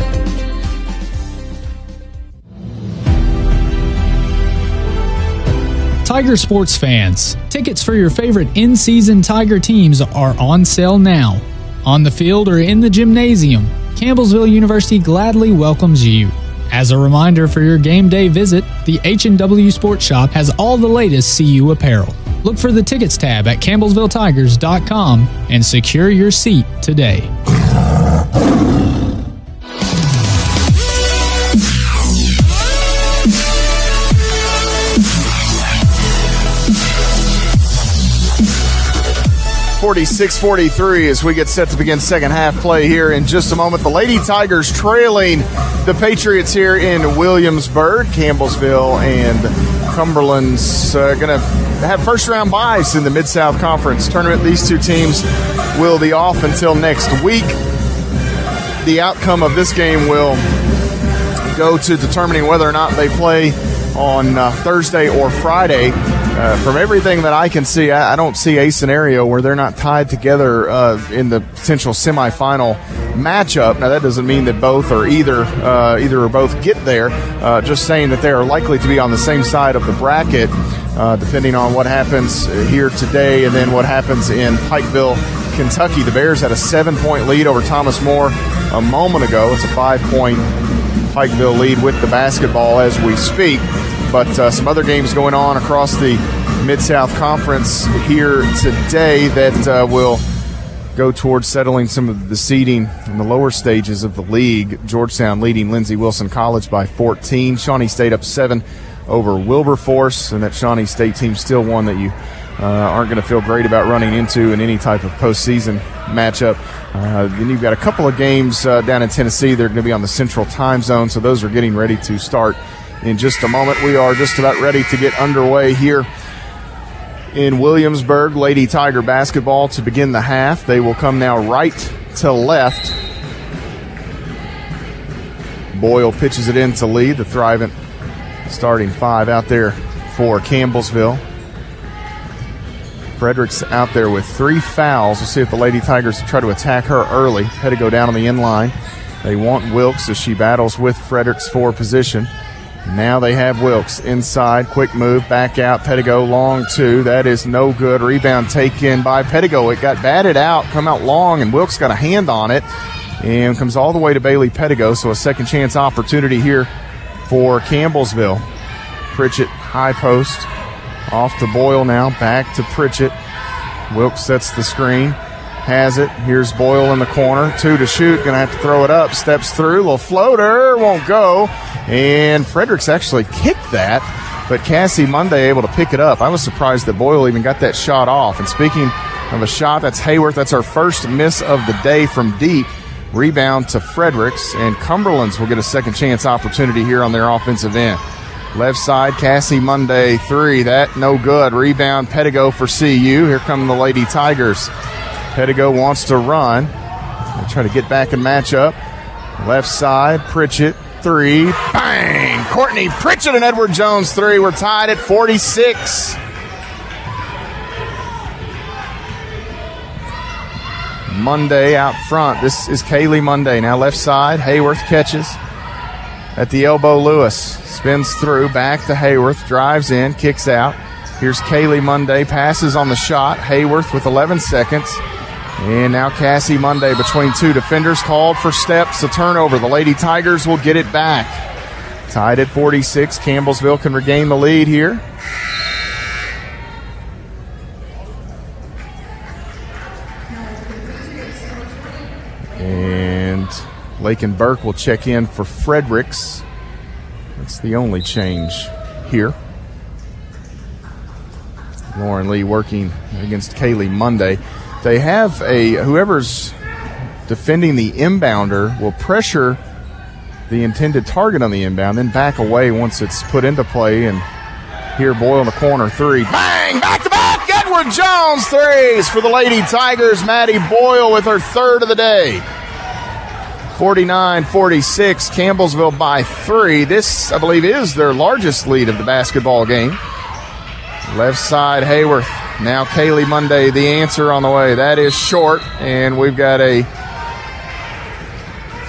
Speaker 15: Tiger sports fans, tickets for your favorite in-season Tiger teams are on sale now. On the field or in the gymnasium, Campbellsville University gladly welcomes you. As a reminder for your game day visit, the H&W Sports Shop has all the latest CU apparel. Look for the tickets tab at campbellsvilletigers.com and secure your seat today.
Speaker 1: .46-43 as we get set to begin second half play here in just a moment. The Lady Tigers trailing the Patriots here in Williamsburg. Campbellsville and Cumberlands going to have first-round byes in the Mid-South Conference tournament. These two teams will be off until next week. The outcome of this game will go to determining whether or not they play on Thursday or Friday. From everything that I can see, I don't see a scenario where they're not tied together in the potential semifinal matchup. Now, that doesn't mean that both or either or both get there. Just saying that they are likely to be on the same side of the bracket, depending on what happens here today and then what happens in Pikeville, Kentucky. The Bears had a 7-point lead over Thomas More a moment ago. It's a 5-point Pikeville lead with the basketball as we speak. But some other games going on across the Mid-South Conference here today that will go towards settling some of the seeding in the lower stages of the league. Georgetown leading Lindsey Wilson College by 14. Shawnee State up 7 over Wilberforce, and that Shawnee State team still one that you aren't going to feel great about running into in any type of postseason matchup. Then you've got a couple of games down in Tennessee. They're going to be on the Central Time Zone, so those are getting ready to start in just a moment. We are just about ready to get underway here in Williamsburg. Lady Tiger basketball to begin the half. They will come now right to left. Boyle pitches it in to lead. The thriving starting five out there for Campbellsville. Fredericks out there with 3 fouls. We'll see if the Lady Tigers try to attack her early. Had to go down on the end line. They want Wilkes as she battles with Fredericks for position. Now they have Wilkes inside. Quick move, back out. Pettigo long two. That is no good. Rebound taken by Pettigo. It got batted out, come out long, and Wilkes got a hand on it and comes all the way to Bailey Pettigo. So a second chance opportunity here for Campbellsville. Pritchett, high post. Off to Boyle now. Back to Pritchett. Wilkes sets the screen. Has it. Here's Boyle in the corner. 2 to shoot. Going to have to throw it up. Steps through. Little floater. Won't go. And Fredericks actually kicked that, but Cassie Monday able to pick it up. I was surprised that Boyle even got that shot off. And speaking of a shot, that's Hayworth. That's our first miss of the day from deep. Rebound to Fredericks. And Cumberlands will get a second chance opportunity here on their offensive end. Left side, Cassie Monday, 3. That no good. Rebound, Pettigo for CU. Here come the Lady Tigers. Pettigo wants to run. They'll try to get back and match up. Left side, Pritchett, 3. Bang! Courtney Pritchett and Edward Jones, 3. We're tied at 46. Monday out front. This is Kaylee Monday. Now left side, Hayworth catches. At the elbow, Lewis spins through, back to Hayworth, drives in, kicks out. Here's Kaylee Monday, passes on the shot. Hayworth with 11 seconds. And now Cassie Monday between 2 defenders, called for steps, a turnover. The Lady Tigers will get it back. Tied at 46. Campbellsville can regain the lead here. And Lakin Burke will check in for Fredericks. That's the only change here. Lauren Lee working against Kaylee Monday. They have whoever's defending the inbounder will pressure the intended target on the inbound, then back away once it's put into play. And here Boyle in the corner, three. Bang! Back to back! Edward Jones threes for the Lady Tigers. Maddie Boyle with her third of the day. 49-46, Campbellsville by 3. This, I believe, is their largest lead of the basketball game. Left side, Hayworth. Now Kaylee Monday, the answer on the way. That is short, and we've got a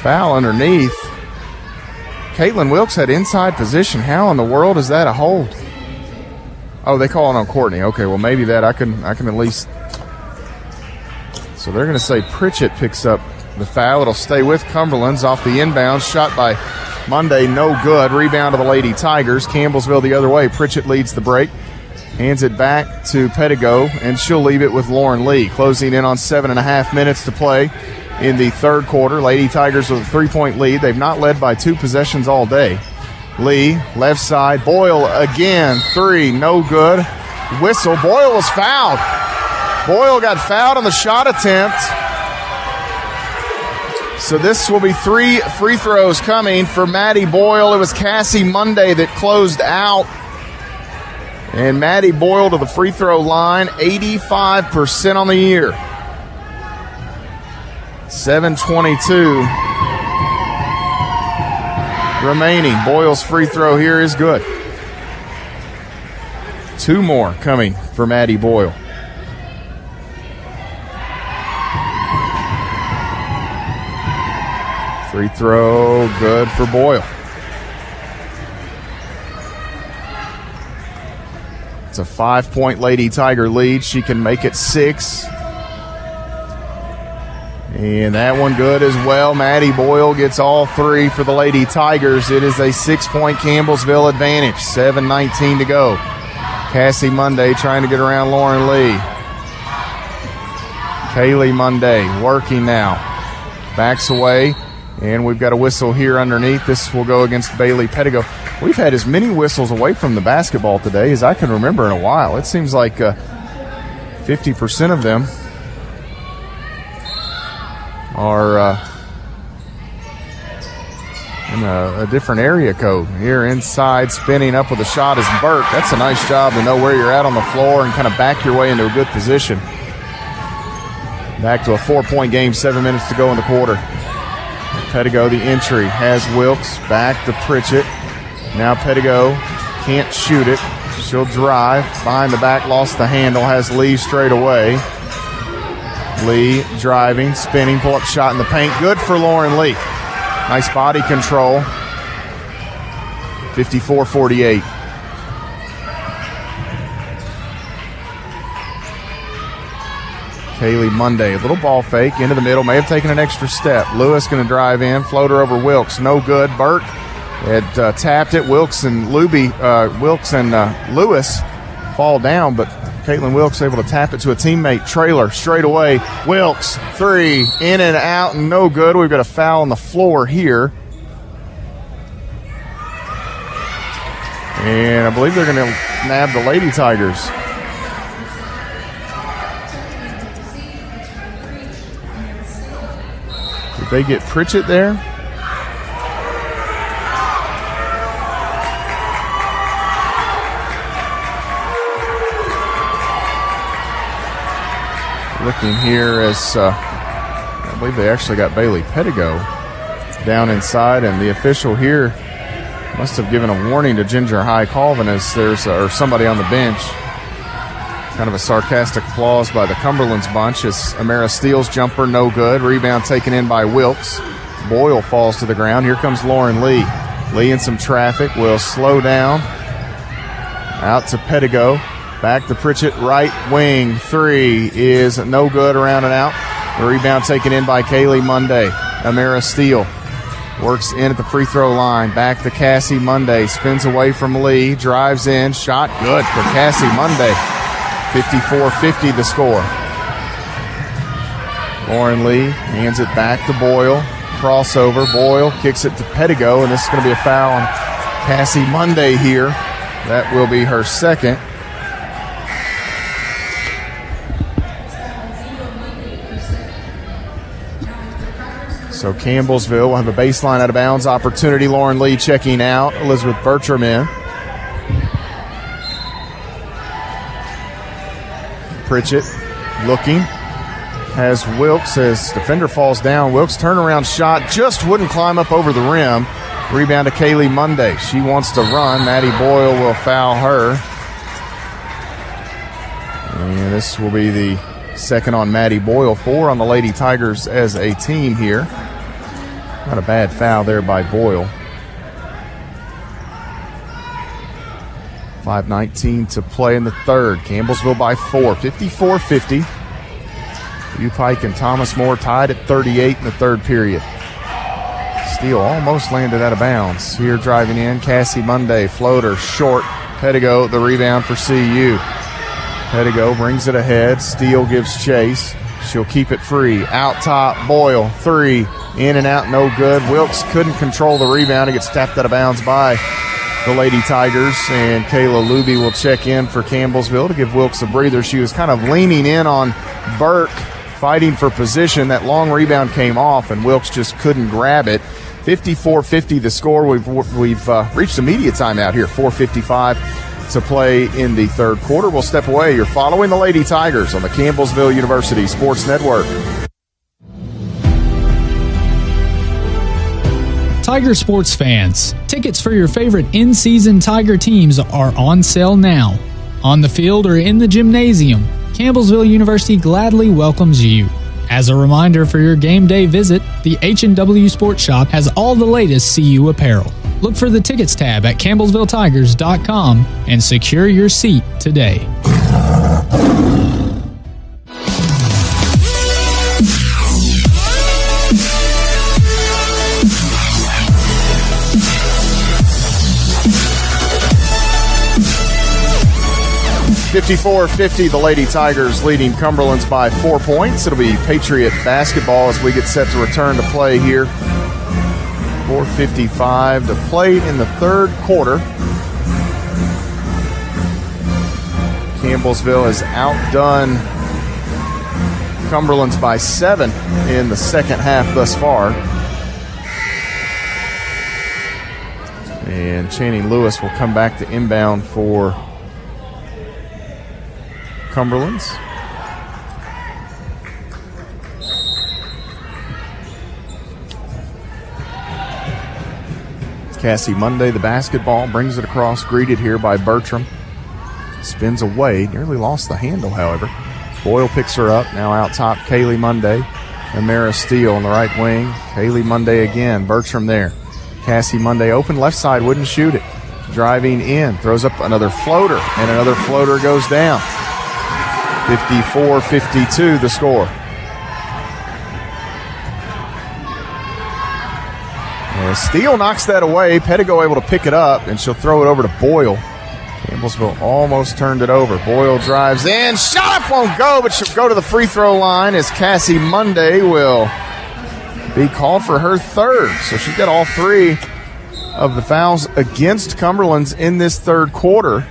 Speaker 1: foul underneath. Caitlin Wilkes had inside position. How in the world is that a hold? Oh, they call it on Courtney. Okay, well, maybe that I can at least. So they're going to say Pritchett picks up the foul. It'll stay with Cumberlands off the inbound. Shot by Monday, no good. Rebound to the Lady Tigers. Campbellsville the other way. Pritchett leads the break. Hands it back to Pettigo, and she'll leave it with Lauren Lee. Closing in on 7.5 minutes to play in the third quarter. Lady Tigers with a 3-point lead. They've not led by 2 possessions all day. Lee, left side. Boyle again. 3, no good. Whistle. Boyle was fouled. Boyle got fouled on the shot attempt. So this will be 3 free throws coming for Maddie Boyle. It was Cassie Monday that closed out. And Maddie Boyle to the free throw line, 85% on the year. 7:22 remaining. Boyle's free throw here is good. 2 more coming for Maddie Boyle. Free throw good for Boyle. It's a 5-point Lady Tiger lead. She can make it 6. And that one good as well. Maddie Boyle gets all 3 for the Lady Tigers. It is a 6-point Campbellsville advantage. 7:19 to go. Cassie Monday trying to get around Lauren Lee. Kaylee Monday working now. Backs away. And we've got a whistle here underneath. This will go against Bailey Pettigo. We've had as many whistles away from the basketball today as I can remember in a while. It seems like 50% of them are in a different area code. Here inside, spinning up with a shot is Burke. That's a nice job to know where you're at on the floor and kind of back your way into a good position. Back to a 4-point game, 7 minutes to go in the quarter. Pettigo, the entry, has Wilkes back to Pritchett. Now Pettigo can't shoot it. She'll drive. Behind the back, lost the handle, has Lee straight away. Lee driving, spinning, pull-up shot in the paint. Good for Lauren Lee. Nice body control. 54-48. Kaylee Monday, a little ball fake into the middle, may have taken an extra step. Lewis going to drive in, floater over Wilkes, no good. Burke had tapped it. Wilkes and Lewis fall down, but Caitlin Wilkes able to tap it to a teammate. Trailer straight away. Wilkes, 3, in and out, and no good. We've got a foul on the floor here. And I believe they're going to nab the Lady Tigers. Did they get Pritchett there? Looking here as I believe they actually got Bailey Pettigo down inside, and the official here must have given a warning to Ginger High Colvin as there's or somebody on the bench. Kind of a sarcastic applause by the Cumberlands bunch as Amara Steele's jumper, no good. Rebound taken in by Wilkes. Boyle falls to the ground. Here comes Lauren Lee. Lee in some traffic will slow down. Out to Pettigo. Back to Pritchett, right wing. 3 is no good, around and out. The rebound taken in by Kaylee Monday. Amara Steele works in at the free throw line. Back to Cassie Monday. Spins away from Lee. Drives in. Shot good for Cassie Monday. 54-50 the score. Lauren Lee hands it back to Boyle. Crossover. Boyle kicks it to Pettigo, and this is going to be a foul on Cassie Monday here. That will be her second. So Campbellsville will have a baseline out of bounds opportunity. Lauren Lee checking out. Elizabeth Bertram in. Pritchett looking. Has Wilkes as defender falls down. Wilkes turnaround shot just wouldn't climb up over the rim. Rebound to Kaylee Monday. She wants to run. Maddie Boyle will foul her. And this will be the second on Maddie Boyle. 4 on the Lady Tigers as a team here. Not a bad foul there by Boyle. 5:19 to play in the third. Campbellsville by 4, 54-50. U Pike and Thomas More tied at 38 in the third period. Steele almost landed out of bounds. Here driving in, Cassie Monday, floater, short. Pedigo, the rebound for CU. Pedigo brings it ahead. Steele gives chase. She'll keep it free. Out top, Boyle, 3. In and out, no good. Wilkes couldn't control the rebound. It gets tapped out of bounds by the Lady Tigers. And Kayla Luby will check in for Campbellsville to give Wilkes a breather. She was kind of leaning in on Burke, fighting for position. That long rebound came off, and Wilkes just couldn't grab it. 54-50 the score. We've reached a media timeout here. 4:55 to play in the third quarter. We'll step away. You're following the Lady Tigers on the Campbellsville University Sports Network.
Speaker 15: Tiger sports fans, tickets for your favorite in-season Tiger teams are on sale now. On the field or in the gymnasium, Campbellsville University gladly welcomes you. As a reminder for your game day visit, the H&W Sports Shop has all the latest CU apparel. Look for the tickets tab at campbellsvilletigers.com and secure your seat today.
Speaker 1: .54-50, the Lady Tigers leading Cumberlands by 4 points. It'll be Patriot basketball as we get set to return to play here. 4:55 to play in the third quarter. Campbellsville has outdone Cumberlands by 7 in the second half thus far. And Channing Lewis will come back to inbound for Cumberlands. Cassie Monday, the basketball, brings it across, greeted here by Bertram. Spins away, nearly lost the handle, however. Boyle picks her up, now out top, Kaylee Monday. And Mara Steele on the right wing. Kaylee Monday again, Bertram there. Cassie Monday open, left side, wouldn't shoot it. Driving in, throws up another floater, and another floater goes down. 54-52 the score. Steele knocks that away. Pedigo able to pick it up, and she'll throw it over to Boyle. Campbellsville almost turned it over. Boyle drives in. Shot up won't go, but she'll go to the free throw line as Cassie Monday will be called for her third. So she got all 3 of the fouls against Cumberlands in this third quarter.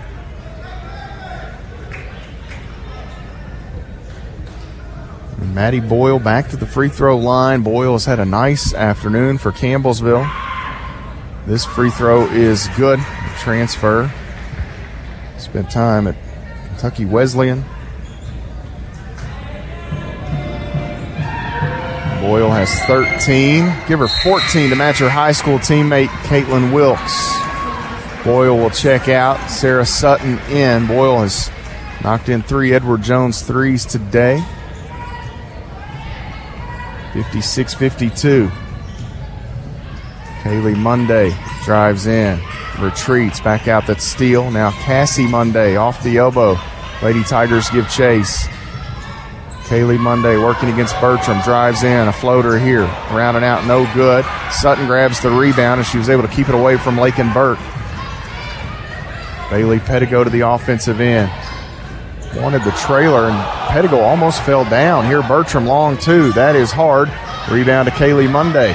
Speaker 1: Maddie Boyle back to the free throw line. Boyle has had a nice afternoon for Campbellsville. This free throw is good. Transfer. Spent time at Kentucky Wesleyan. Boyle has 13. Give her 14 to match her high school teammate, Caitlin Wilkes. Boyle will check out. Sarah Sutton in. Boyle has knocked in 3 Edward Jones threes today. 56-52. Kaylee Monday drives in, retreats, back out, that's Steele. Now Cassie Monday off the elbow. Lady Tigers give chase. Kaylee Monday working against Bertram, drives in, a floater here, around and out, no good. Sutton grabs the rebound, and she was able to keep it away from Lakin Burke. Bailey Pedigo to the offensive end. Wanted the trailer, and Pedigo almost fell down. Here Bertram long two. That is hard. Rebound to Kaylee Monday.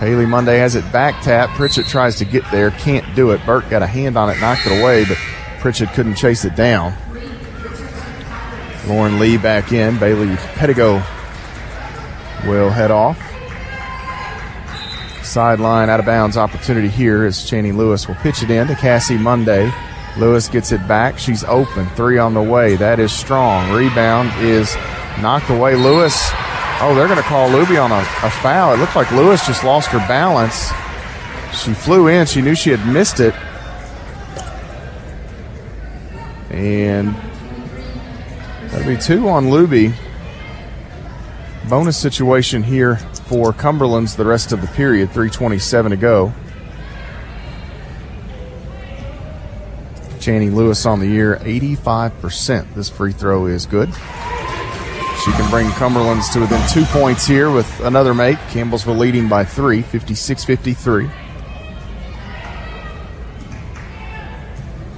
Speaker 1: Kaylee Monday has it back tap. Pritchett tries to get there. Can't do it. Burke got a hand on it, knocked it away, but Pritchett couldn't chase it down. Lauren Lee back in. Bailey Pettigo will head off. Sideline out of bounds opportunity here as Channing Lewis will pitch it in to Cassie Monday. Lewis gets it back. She's open. 3 on the way. That is strong. Rebound is knocked away. Lewis, they're going to call Luby on a foul. It looked like Lewis just lost her balance. She flew in. She knew she had missed it. And that'll be 2 on Luby. Bonus situation here for Cumberlands the rest of the period. 3:27 to go. Channing Lewis on the year, 85%. This free throw is good. She can bring Cumberlands to within 2 points here with another make. Campbellsville leading by 3, 56-53.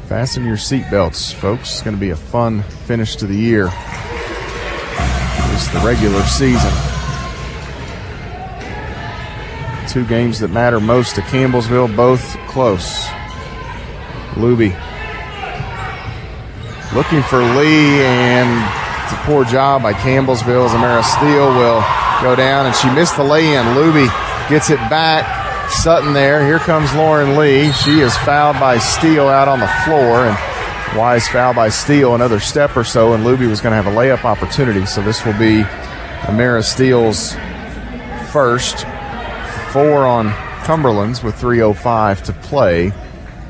Speaker 1: Fasten your seatbelts, folks. It's going to be a fun finish to the year. It's the regular season. 2 games that matter most to Campbellsville, both close. Luby looking for Lee, and it's a poor job by Campbellsville as Amara Steele will go down, and she missed the lay-in. Luby gets it back. Sutton there. Here comes Lauren Lee. She is fouled by Steele out on the floor, and Wise foul by Steele, another step or so, and Luby was going to have a layup opportunity. So this will be Amara Steele's first. 4 on Cumberlands with 3:05 to play,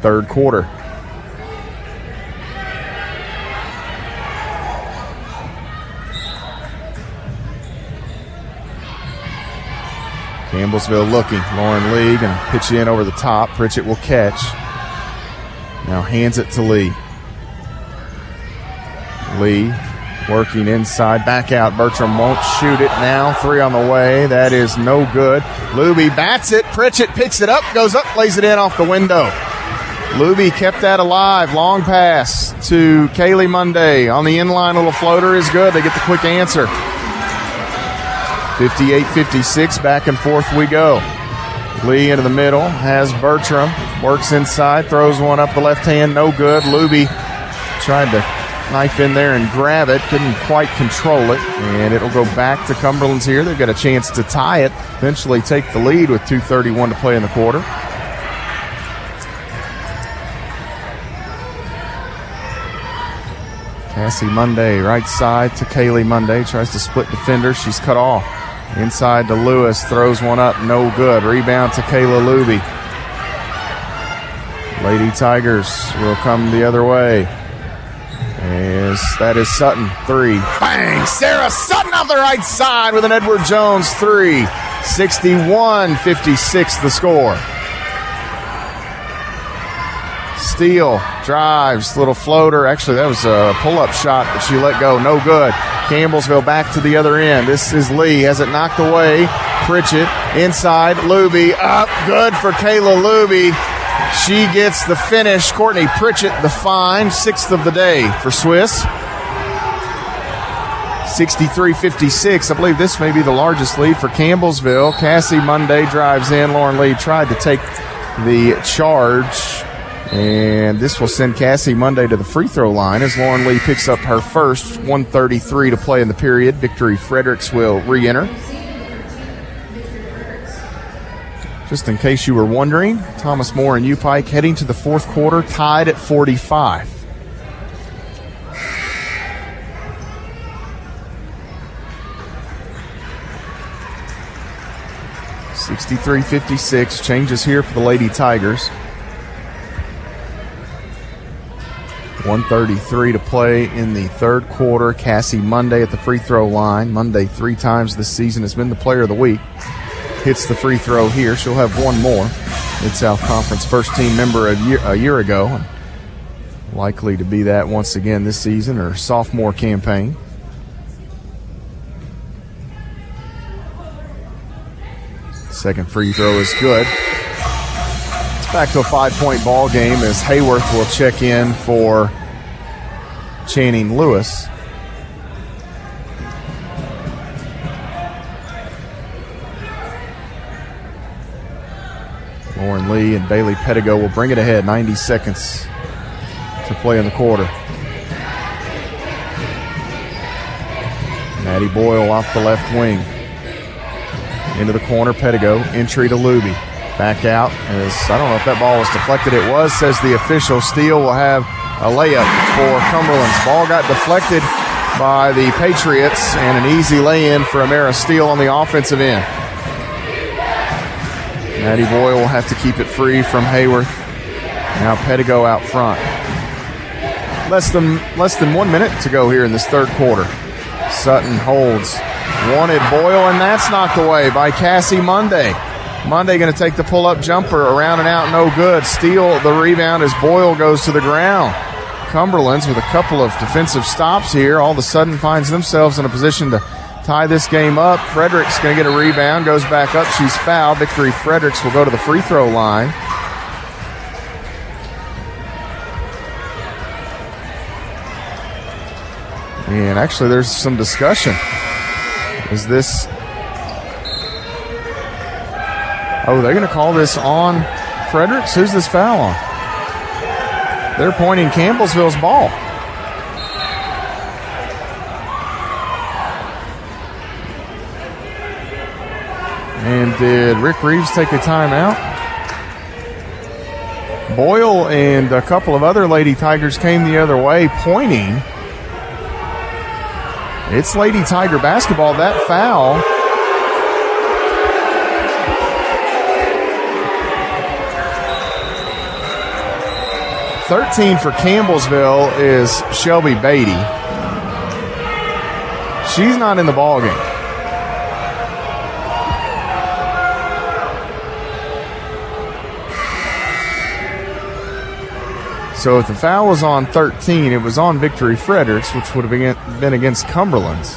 Speaker 1: third quarter. Campbellsville looking. Lauren Lee going to pitch it in over the top. Pritchett will catch. Now hands it to Lee. Lee working inside, back out. Bertram won't shoot it now. 3 on the way. That is no good. Luby bats it. Pritchett picks it up, goes up, plays it in off the window. Luby kept that alive. Long pass to Kaylee Monday. On the inline, little floater is good. They get the quick answer. 58-56, back and forth we go. Lee into the middle, has Bertram, works inside, throws one up the left hand, no good. Luby tried to knife in there and grab it, couldn't quite control it, and it'll go back to Cumberlands here. They've got a chance to tie it, eventually take the lead with 2:31 to play in the quarter. Cassie Monday, right side to Kaylee Monday, tries to split defender, she's cut off. Inside to Lewis, throws one up, no good. Rebound to Kayla Luby. Lady Tigers will come the other way. As that is Sutton, 3. Bang! Sarah Sutton off the right side with an Edward Jones 3. 61-56 the score. Steele drives, little floater. Actually, that was a pull-up shot, but she let go. No good. Campbellsville back to the other end. This is Lee. Has it knocked away. Pritchett inside. Luby up. Good for Kayla Luby. She gets the finish. Courtney Pritchett the fine. 6th of the day for Swiss. 63-56. I believe this may be the largest lead for Campbellsville. Cassie Monday drives in. Lauren Lee tried to take the charge. And this will send Cassie Monday to the free throw line as Lauren Lee picks up her first. 1:33 to play in the period. Victory Fredericks will re-enter. Just in case you were wondering, Thomas More and U-Pike heading to the fourth quarter, tied at 45. $63-56. Changes here for the Lady Tigers. 1:33 to play in the third quarter. Cassie Monday at the free throw line. Monday 3 times this season has been the player of the week. Hits the free throw here. She'll have one more. Mid-South Conference first team member a year ago. Likely to be that once again this season, her sophomore campaign. Second free throw is good. Back to a 5-point ball game as Hayworth will check in for Channing Lewis. Lauren Lee and Bailey Pettigo will bring it ahead. 90 seconds to play in the quarter. Maddie Boyle off the left wing. Into the corner, Pettigo. Entry to Luby. Back out. I don't know if that ball was deflected. It was, says the official. Steele will have a layup for Cumberland's. Ball got deflected by the Patriots, and an easy lay-in for Amara Steele on the offensive end. Maddie Boyle will have to keep it free from Hayworth. Now Pettigo out front. Less than 1 minute to go here in this third quarter. Sutton holds. Wanted Boyle, and that's knocked away by Cassie Monday. Monday going to take the pull-up jumper, around and out, no good. Steele the rebound as Boyle goes to the ground. Cumberland's with a couple of defensive stops here, all of a sudden finds themselves in a position to tie this game up. Fredericks going to get a rebound, goes back up. She's fouled. Victory Fredericks will go to the free throw line. And actually, there's some discussion. Is this... Oh, they're going to call this on Fredericks? Who's this foul on? They're pointing Campbellsville's ball. And did Rick Reeves take a timeout? Boyle and a couple of other Lady Tigers came the other way, pointing. It's Lady Tiger basketball. That foul. (13) for Campbellsville is Shelby Beatty. She's not in the ball game. So if the foul was on 13, it was on Victory Fredericks, which would have been against Cumberland's.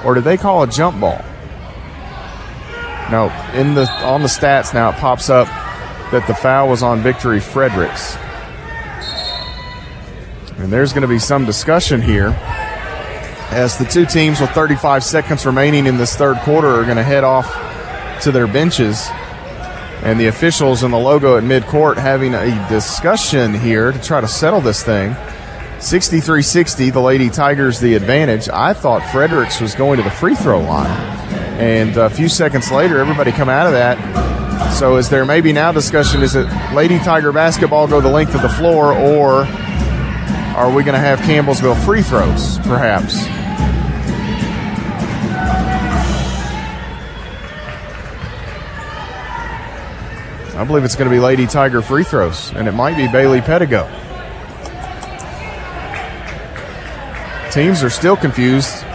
Speaker 1: Or did they call a jump ball? No, on the stats now it pops up that the foul was on Victory Fredericks. And there's going to be some discussion here as the two teams with 35 seconds remaining in this third quarter are going to head off to their benches. And the officials and the logo at midcourt having a discussion here to try to settle this thing. 63-60, the Lady Tigers the advantage. I thought Fredericks was going to the free throw line. And a few seconds later, everybody come out of that. So is there maybe now discussion, is it Lady Tiger basketball go the length of the floor, or are we going to have Campbellsville free throws, perhaps? I believe it's going to be Lady Tiger free throws, and it might be Bailey Pettigo. Teams are still confused.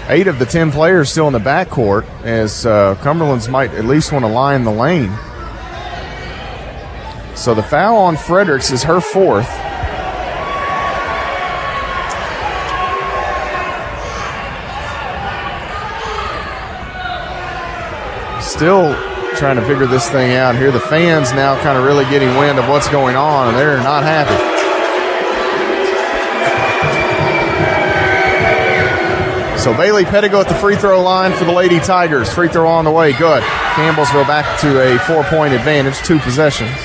Speaker 1: 8 of the 10 players still in the backcourt, as Cumberland's might at least want to line the lane. So the foul on Fredericks is her fourth. Still trying to figure this thing out here. The fans now kind of really getting wind of what's going on, and they're not happy. So Bailey Pettigo at the free throw line for the Lady Tigers. Free throw on the way. Good. Campbellsville back to a 4-point advantage, 2 possessions.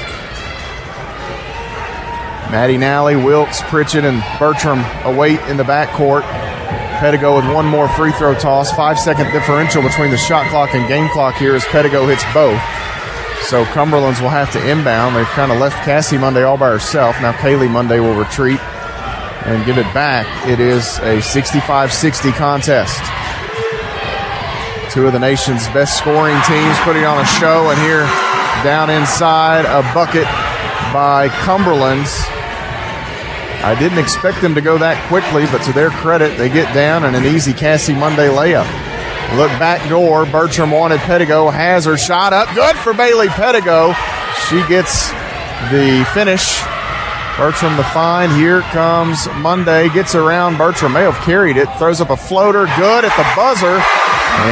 Speaker 1: Maddie Nally, Wilkes, Pritchett, and Bertram await in the backcourt. Pettigo with one more free throw toss. 5-second differential between the shot clock and game clock here as Pettigo hits both. So Cumberlands will have to inbound. They've kind of left Cassie Monday all by herself. Now Kaylee Monday will retreat and give it back. It is a 65-60 contest. 2 of the nation's best scoring teams putting on a show, and here down inside, a bucket by Cumberland's. I didn't expect them to go that quickly, but to their credit, they get down and an easy Cassie Monday layup. Look back door. Bertram wanted Pettigo, has her shot up. Good for Bailey Pettigo. She gets the finish. Bertram the find. Here comes Monday. Gets around. Bertram may have carried it. Throws up a floater. Good at the buzzer.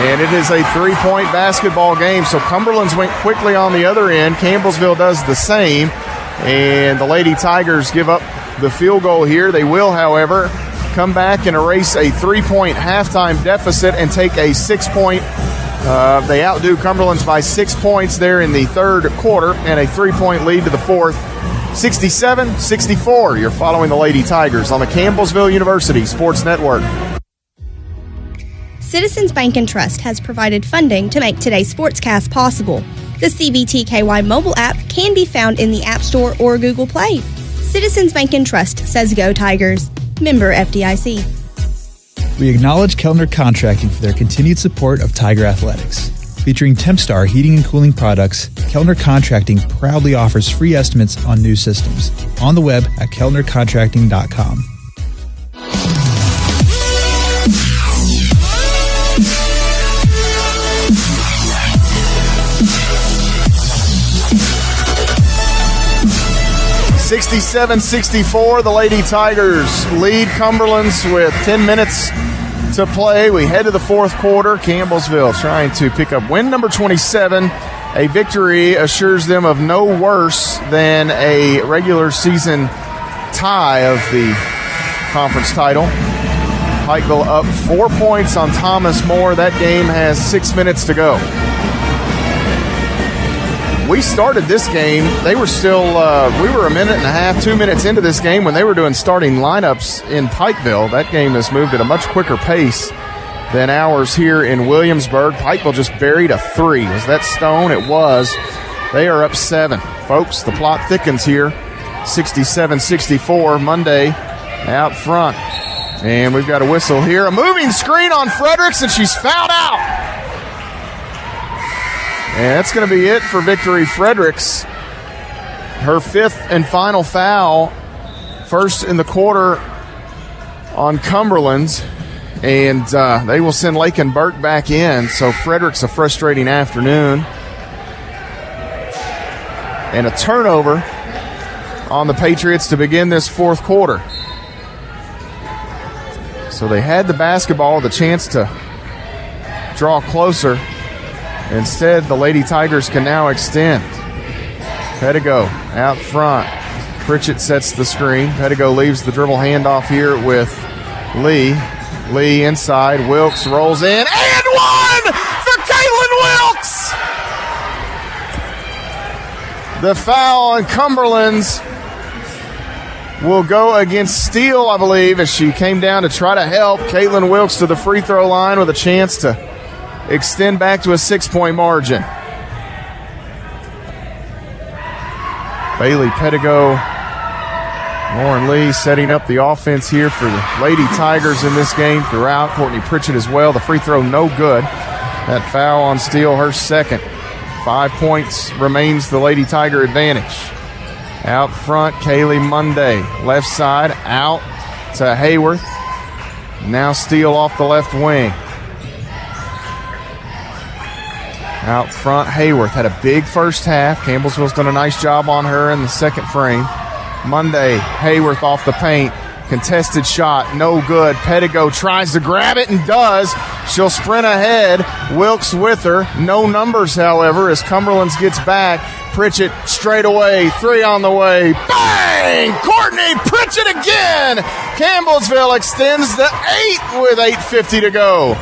Speaker 1: And it is a 3-point basketball game. So Cumberland's went quickly on the other end. Campbellsville does the same. And the Lady Tigers give up the field goal here. They will, however, come back and erase a 3-point halftime deficit and take a 6-point. They outdo Cumberland's by 6 points there in the third quarter and a 3-point lead to the fourth. 67-64. You're following the Lady Tigers on the Campbellsville University Sports Network.
Speaker 2: Citizens Bank and Trust has provided funding to make today's sportscast possible. The CBTKY mobile app can be found in the App Store or Google Play. Citizens Bank and Trust says go Tigers. Member FDIC.
Speaker 3: We acknowledge Kellner Contracting for their continued support of Tiger Athletics. Featuring Tempstar heating and cooling products, Kellner Contracting proudly offers free estimates on new systems. On the web at kellnercontracting.com.
Speaker 1: (67-64), the Lady Tigers lead Cumberlands with 10 minutes to play. We head to the fourth quarter. Campbellsville trying to pick up win number 27. A victory assures them of no worse than a regular season tie of the conference title. Pikeville up 4 points on Thomas More. That game has 6 minutes to go. We started this game. They were still, we were a minute and a half, 2 minutes into this game when they were doing starting lineups in Pikeville. That game has moved at a much quicker pace than ours here in Williamsburg. Pikeville just buried a 3. Was that Stone? It was. They are up 7. Folks, the plot thickens here. 67-64, Monday out front. And we've got a whistle here. A moving screen on Fredericks, and she's fouled out. And that's going to be it for Victory Fredericks. Her 5th and final foul, first in the quarter on Cumberlands. And they will send Lakin Burke back in. So Fredericks a frustrating afternoon. And a turnover on the Patriots to begin this fourth quarter. So they had the basketball, the chance to draw closer. Instead, the Lady Tigers can now extend. Pettigo out front. Pritchett sets the screen. Pettigo leaves the dribble handoff here with Lee. Lee inside. Wilkes rolls in. And one for Caitlin Wilkes! The foul on Cumberlands will go against Steele, I believe, as she came down to try to help. Caitlin Wilkes to the free throw line with a chance to extend back to a 6-point margin. Bailey Pettigo, Lauren Lee setting up the offense here for the Lady Tigers in this game throughout. Courtney Pritchett as well. The free throw no good. That foul on Steele, her second. 5 points remains the Lady Tiger advantage. Out front, Kaylee Monday. Left side, out to Hayworth. Now Steele off the left wing. Out front, Hayworth had a big first half. Campbellsville's done a nice job on her in the second frame. Monday, Hayworth off the paint. Contested shot, no good. Pettigo tries to grab it and does. She'll sprint ahead. Wilkes with her. No numbers, however, as Cumberlands gets back. Pritchett straight away. 3 on the way. Bang! Courtney Pritchett again! Campbellsville extends to 8 with 8:50 to go.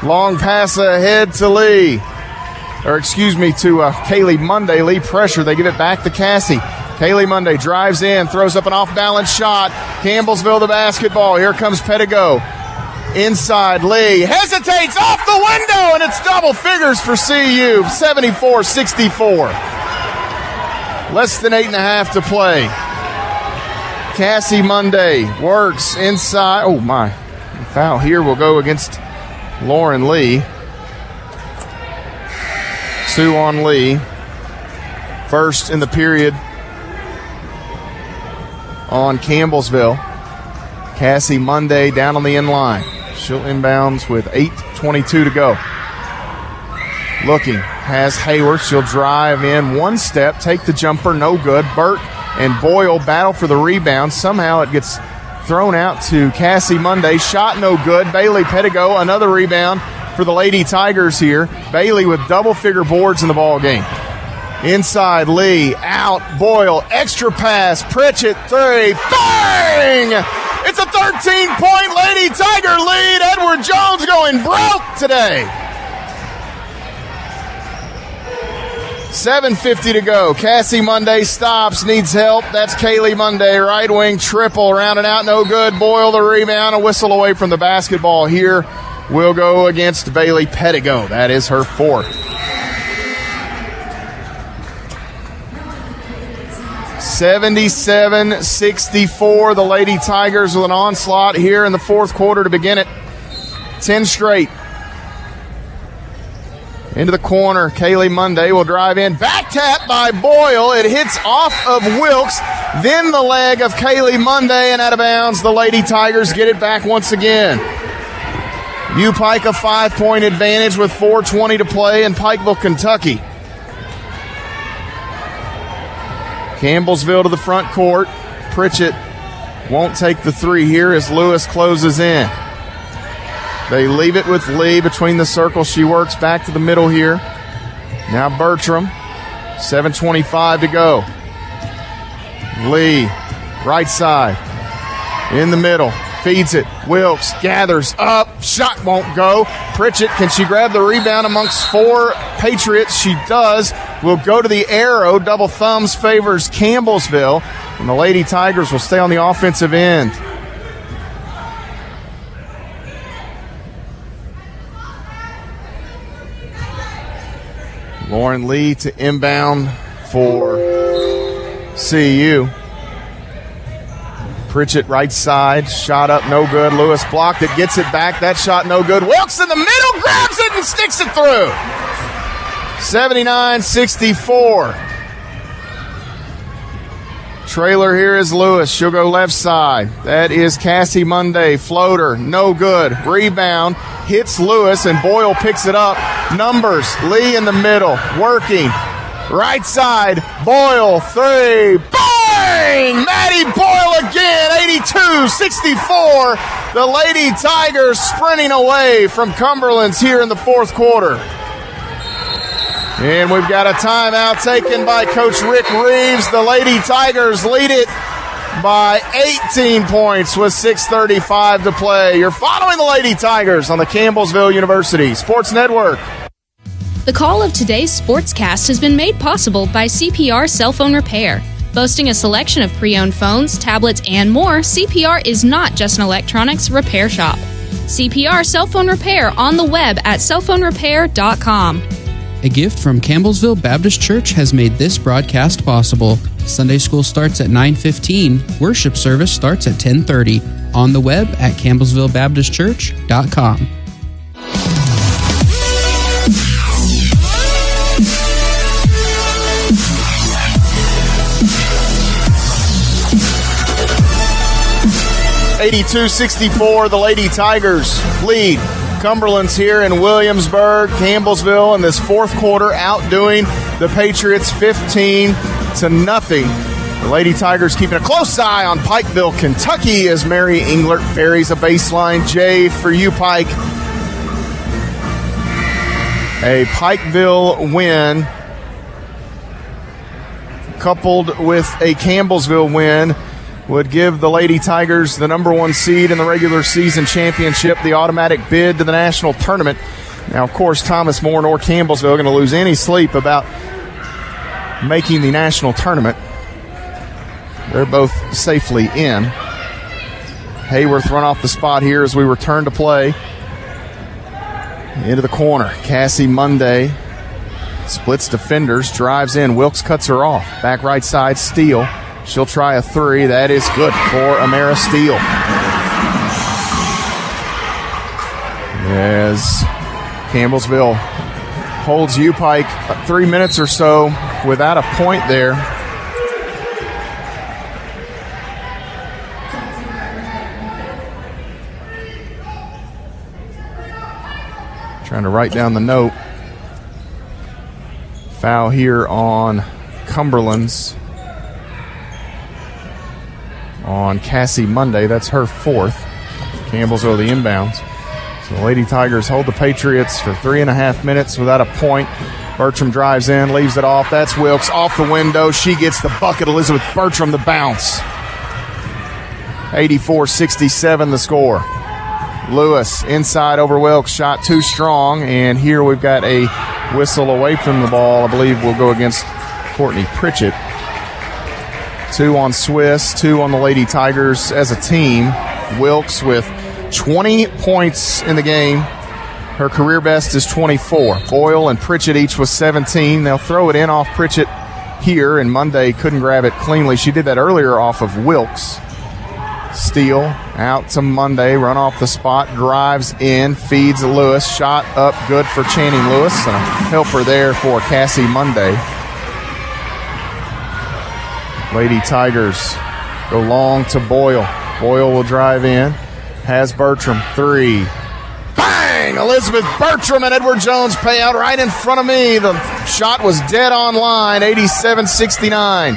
Speaker 1: Long pass ahead to Lee. To Kaylee Monday. Lee pressure. They give it back to Cassie. Kaylee Monday drives in, throws up an off-balance shot. Campbellsville the basketball. Here comes Pettigo. Inside, Lee hesitates off the window, and it's double figures for CU. 74-64. Less than 8.5 to play. Cassie Monday works inside. Oh, my. The foul here will go against Lauren Lee. 2 on Lee. First in the period on Campbellsville. Cassie Monday down on the end line. She'll inbounds with 8:22 to go. Looking, has Hayworth. She'll drive in one step, take the jumper, no good. Burke and Boyle battle for the rebound. Somehow it gets thrown out to Cassie Monday. Shot no good. Bailey Pettigo, another rebound for the Lady Tigers here. Bailey with double-figure boards in the ball game. Inside, Lee, out, Boyle, extra pass, Pritchett, 3, bang! It's a 13-point Lady Tiger lead. Edward Jones going broke today. 7:50 to go. Cassie Monday stops, needs help. That's Kaylee Monday, right wing triple, rounded out, no good. Boyle the rebound, a whistle away from the basketball here will go against Bailey Pettigo. That is her fourth. 77-64, the Lady Tigers with an onslaught here in the fourth quarter to begin it. 10 straight. Into the corner, Kaylee Monday will drive in. Back tap by Boyle. It hits off of Wilkes. Then the leg of Kaylee Monday and out of bounds. The Lady Tigers get it back once again. U-Pike a 5-point advantage with 4:20 to play in Pikeville, Kentucky. Campbellsville to the front court. Pritchett won't take the three here as Lewis closes in. They leave it with Lee between the circles. She works back to the middle here. Now Bertram. 7:25 to go. Lee, right side. In the middle. Feeds it. Wilkes gathers up. Shot won't go. Pritchett, can she grab the rebound amongst four Patriots? She does. Will go to the arrow. Double thumbs favors Campbellsville. And the Lady Tigers will stay on the offensive end. Lauren Lee to inbound for CU. Pritchett right side, shot up, no good. Lewis blocked it, gets it back. That shot no good. Wilkes in the middle, grabs it and sticks it through. 79-64. Trailer here is Lewis. She'll go left side. That is Cassie Monday. Floater, no good. Rebound, hits Lewis, and Boyle picks it up. Numbers, Lee in the middle, working. Right side, Boyle, three. Bang! Maddie Boyle again, 82-64. The Lady Tigers sprinting away from Cumberlands here in the fourth quarter. And we've got a timeout taken by Coach Rick Reeves. The Lady Tigers lead it by 18 points with 6:35 to play. You're following the Lady Tigers on the Campbellsville University Sports Network.
Speaker 4: The call of today's sportscast has been made possible by CPR Cell Phone Repair. Boasting a selection of pre-owned phones, tablets, and more, CPR is not just an electronics repair shop. CPR Cell Phone Repair on the web at cellphonerepair.com.
Speaker 5: A gift from Campbellsville Baptist Church has made this broadcast possible. Sunday school starts at 9:15. Worship service starts at 10:30. On the web at campbellsvillebaptistchurch.com.
Speaker 1: (82-64), the Lady Tigers lead Cumberland's here in Williamsburg. Campbellsville in this fourth quarter outdoing the Patriots 15-0. The Lady Tigers keeping a close eye on Pikeville, Kentucky as Mary Englert buries a baseline J for U-Pike. A Pikeville win coupled with a Campbellsville win would give the Lady Tigers the number one seed in the regular season championship, the automatic bid to the national tournament. Now, of course, Thomas More nor Campbellsville are going to lose any sleep about making the national tournament. They're both safely in. Hayworth run off the spot here as we return to play. Into the corner. Cassie Monday splits defenders, drives in. Wilkes cuts her off. Back right side, Steele. She'll try a three. That is good for Amara Steele. As Campbellsville holds U-Pike 3 minutes or so without a point there. Trying to write down the note. Foul here on Cumberland's. On Cassie Monday, that's her fourth. Campbellsville the inbounds. So the Lady Tigers hold the Patriots for 3.5 minutes without a point. Bertram drives in, leaves it off. That's Wilkes off the window. She gets the bucket. Elizabeth Bertram the bounce. 84-67 the score. Lewis inside over Wilkes. Shot too strong. And here we've got a whistle away from the ball. I believe will go against Courtney Pritchett. 2 on Swiss, 2 on the Lady Tigers as a team. Wilkes with 20 points in the game Her career best is 24. Boyle and Pritchett each with 17. They'll throw it in off Pritchett here, and Monday couldn't grab it cleanly. She did that earlier off of Wilkes. Steele out to Monday, run off the spot, drives in, feeds Lewis. Shot up, good for Channing Lewis, and a helper there for Cassie Monday. Lady Tigers go long to Boyle. Boyle will drive in, has Bertram, 3. Bang! Elizabeth Bertram and Edward Jones pay out right in front of me. The shot was dead on line, 87-69.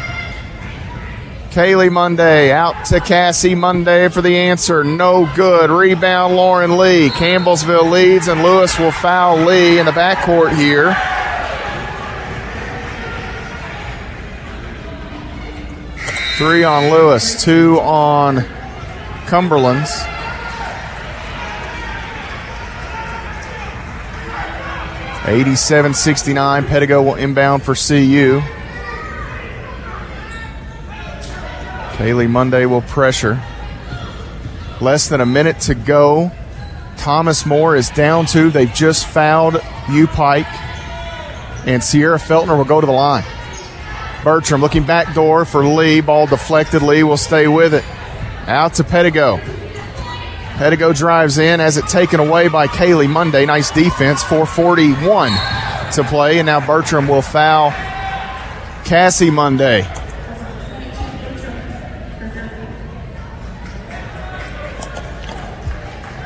Speaker 1: Kaylee Monday out to Cassie Monday for the answer. No good. Rebound, Lauren Lee. Campbellsville leads, and Lewis will foul Lee in the backcourt here. Three on Lewis, 2 on Cumberlands. $87-69. Pettigo will inbound for CU. Kaylee Monday will pressure. Less than a minute to go. Thomas More is down 2. They've just fouled U Pike. And Sierra Feltner will go to the line. Bertram looking back door for Lee. Ball deflected. Lee will stay with it. Out to Pettigo. Pettigo drives in, has it taken away by Kaylee Monday. Nice defense. 4:41 to play. And now Bertram will foul Cassie Monday.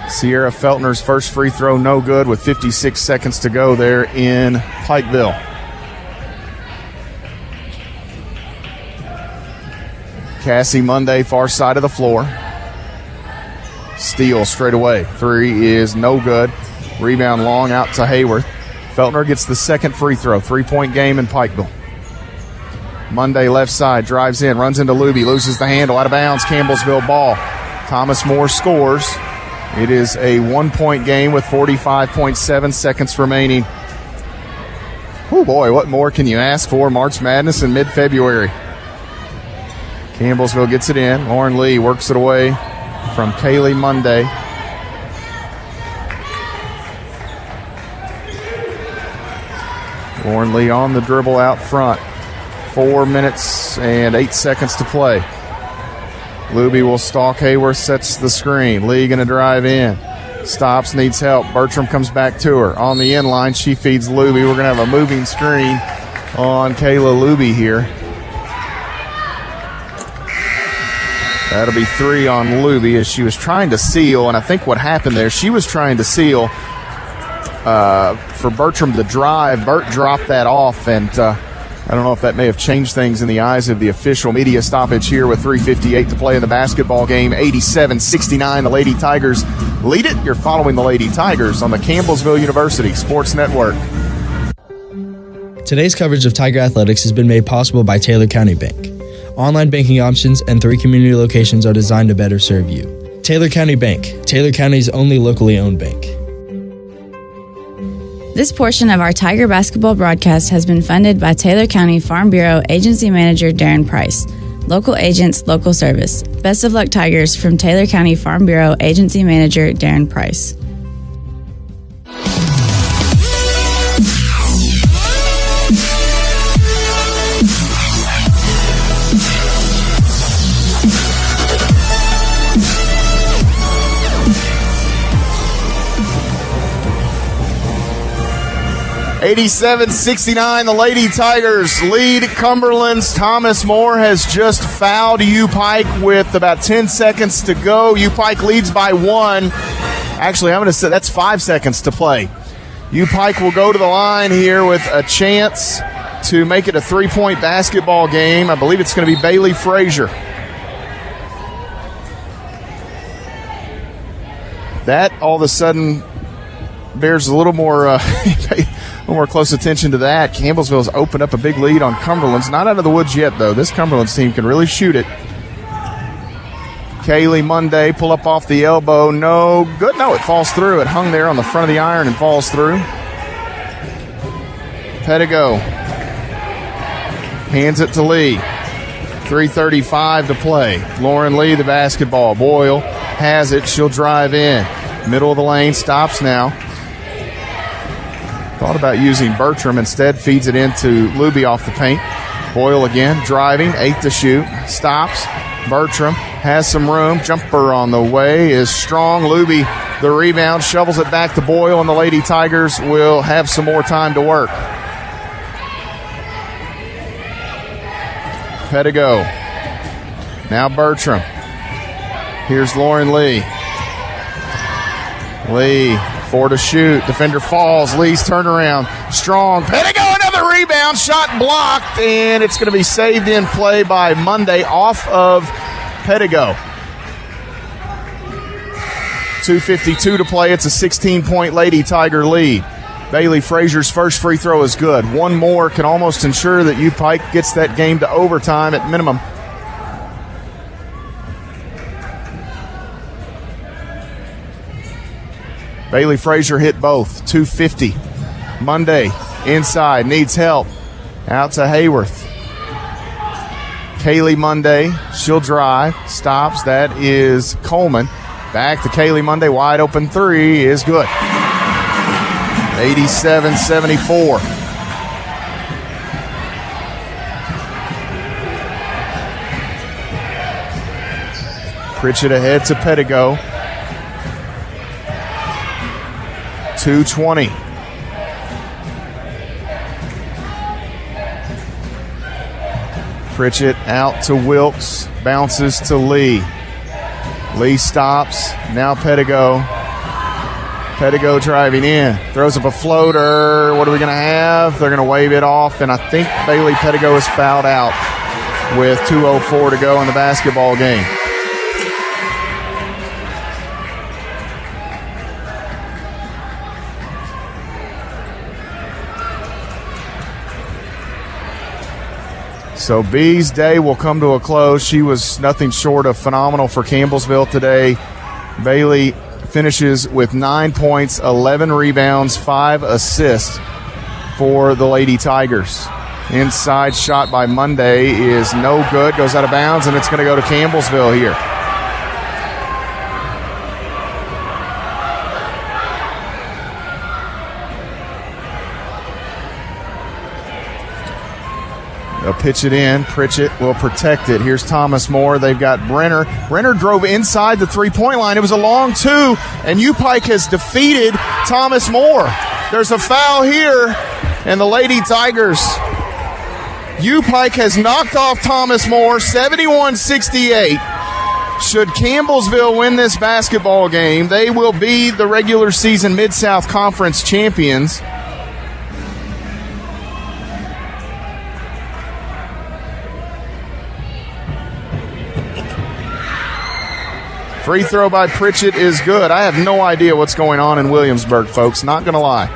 Speaker 1: Sierra Feltner's first free throw no good with 56 seconds to go there in Pikeville. Cassie Monday, far side of the floor. Steele straight away. 3 is no good. Rebound long out to Hayworth. Feltner gets the second free throw. 3-point game in Pikeville. Monday left side, drives in, runs into Luby, loses the handle, out of bounds, Campbellsville ball. Thomas More scores. It is a 1-point game with 45.7 seconds remaining. Oh boy, what more can you ask for? March Madness in mid-February. Campbellsville gets it in. Lauren Lee works it away from Kaylee Monday. Lauren Lee on the dribble out front. 4 minutes and 8 seconds to play. Luby will stalk Hayworth, sets the screen. Lee going to drive in. Stops, needs help. Bertram comes back to her. On the end line, she feeds Luby. We're going to have a moving screen on Kayla Luby here. That'll be 3 on Luby as she was trying to seal, and I think what happened there, she was trying to seal for Bertram to drive. Bert dropped that off, and I don't know if that may have changed things in the eyes of the official. Media stoppage here with 3:58 to play in the basketball game. 87-69, the Lady Tigers lead it. You're following the Lady Tigers on the Campbellsville University Sports Network.
Speaker 6: Today's coverage of Tiger Athletics has been made possible by Taylor County Bank. Online banking options and 3 community locations are designed to better serve you. Taylor County Bank, Taylor County's only locally owned bank.
Speaker 7: This portion of our Tiger basketball broadcast has been funded by Taylor County Farm Bureau Agency Manager Darren Price. Local agents, local service. Best of luck, Tigers, from Taylor County Farm Bureau Agency Manager Darren Price.
Speaker 1: $87-69, the Lady Tigers lead Cumberlands. Thomas More has just fouled U Pike with about 10 seconds to go. U Pike leads by 1. Actually, I'm going to say that's 5 seconds to play. U Pike will go to the line here with a chance to make it a 3-point basketball game. I believe it's going to be Bailey Frazier. That all of a sudden bears a little more close attention to that. Campbellsville's opened up a big lead on Cumberlands. Not out of the woods yet, though. This Cumberlands team can really shoot it. Kaylee Monday, pull up off the elbow. No good. No, it falls through. It hung there on the front of the iron and falls through. Pettigo hands it to Lee. 3:35 to play. Lauren Lee, the basketball. Boyle has it. She'll drive in. Middle of the lane, stops now. Thought about using Bertram. Instead, feeds it into Luby off the paint. Boyle again, driving, 8 to shoot. Stops. Bertram has some room. Jumper on the way is strong. Luby, the rebound, shovels it back to Boyle, and the Lady Tigers will have some more time to work. Pedigo. Now Bertram. Here's Lauren Lee. Lee, 4 to shoot. Defender falls. Lee's turnaround. Strong. Pedigo, another rebound. Shot blocked, and it's going to be saved in play by Monday off of Pedigo. 2:52 to play. It's a 16-point Lady Tiger lead. Bailey Frazier's first free throw is good. One more can almost ensure that U Pike gets that game to overtime at minimum. Bailey Frazier hit both. 250. Monday inside, needs help. Out to Hayworth. Kaylee Monday, she'll drive, stops. That is Coleman. Back to Kaylee Monday, wide open three is good. 87-74. Pritchett ahead to Pedigo. 2:20. Pritchett out to Wilkes, bounces to Lee. Lee stops, now Pedigo. Pedigo driving in, throws up a floater. What are we going to have? They're going to wave it off, and I think Bailey Pedigo is fouled out with 2:04 to go in the basketball game. So B's day will come to a close. She was nothing short of phenomenal for Campbellsville today. Bailey finishes with 9 points, 11 rebounds, 5 assists for the Lady Tigers. Inside shot by Monday is no good, goes out of bounds, and it's going to go to Campbellsville here. They'll pitch it in. Pritchett will protect it. Here's Thomas Moore. They've got Brenner. Brenner drove inside the three-point line. It was a long two, and U Pike has defeated Thomas Moore. There's a foul here, and the Lady Tigers. U Pike has knocked off Thomas Moore, 71-68. Should Campbellsville win this basketball game, they will be the regular season Mid-South Conference champions. Free throw by Pritchett is good. I have no idea what's going on in Williamsburg, folks. Not going to lie.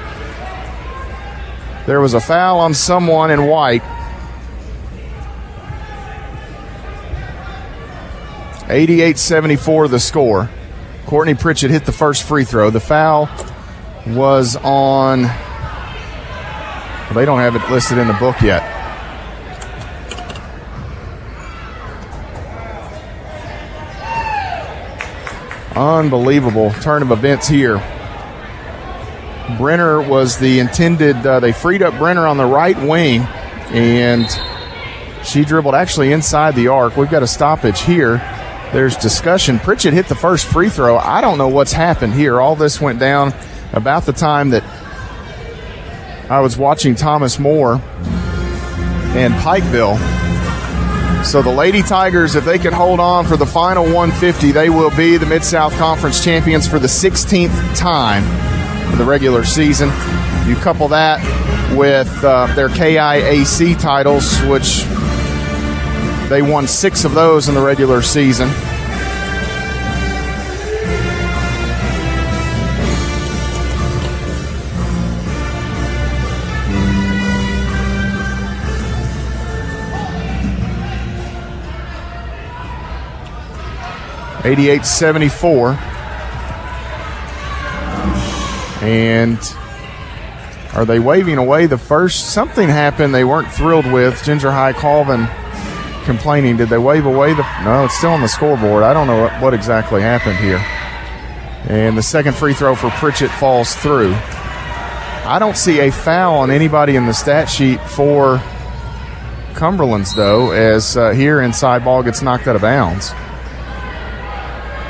Speaker 1: There was a foul on someone in white. 88-74 the score. Courtney Pritchett hit the first free throw. The foul was on... Well, they don't have it listed in the book yet. Unbelievable turn of events here. Brenner was the intended, they freed up Brenner on the right wing, and she dribbled actually inside the arc. We've got a stoppage here. There's discussion. Pritchett hit the first free throw. I don't know what's happened here. All this went down about the time that I was watching Thomas Moore and Pikeville. So the Lady Tigers, if they can hold on for the final 150, they will be the Mid-South Conference champions for the 16th time in the regular season. You couple that with their KIAC titles, which they won 6 of those in the regular season. (88-74), and are they waving away the first? Something happened they weren't thrilled with. Ginger High Colvin complaining. Did they wave away the? No, it's still on the scoreboard. I don't know what exactly happened here. And the second free throw for Pritchett falls through. I don't see a foul on anybody in the stat sheet for Cumberlands, though, as here inside ball gets knocked out of bounds.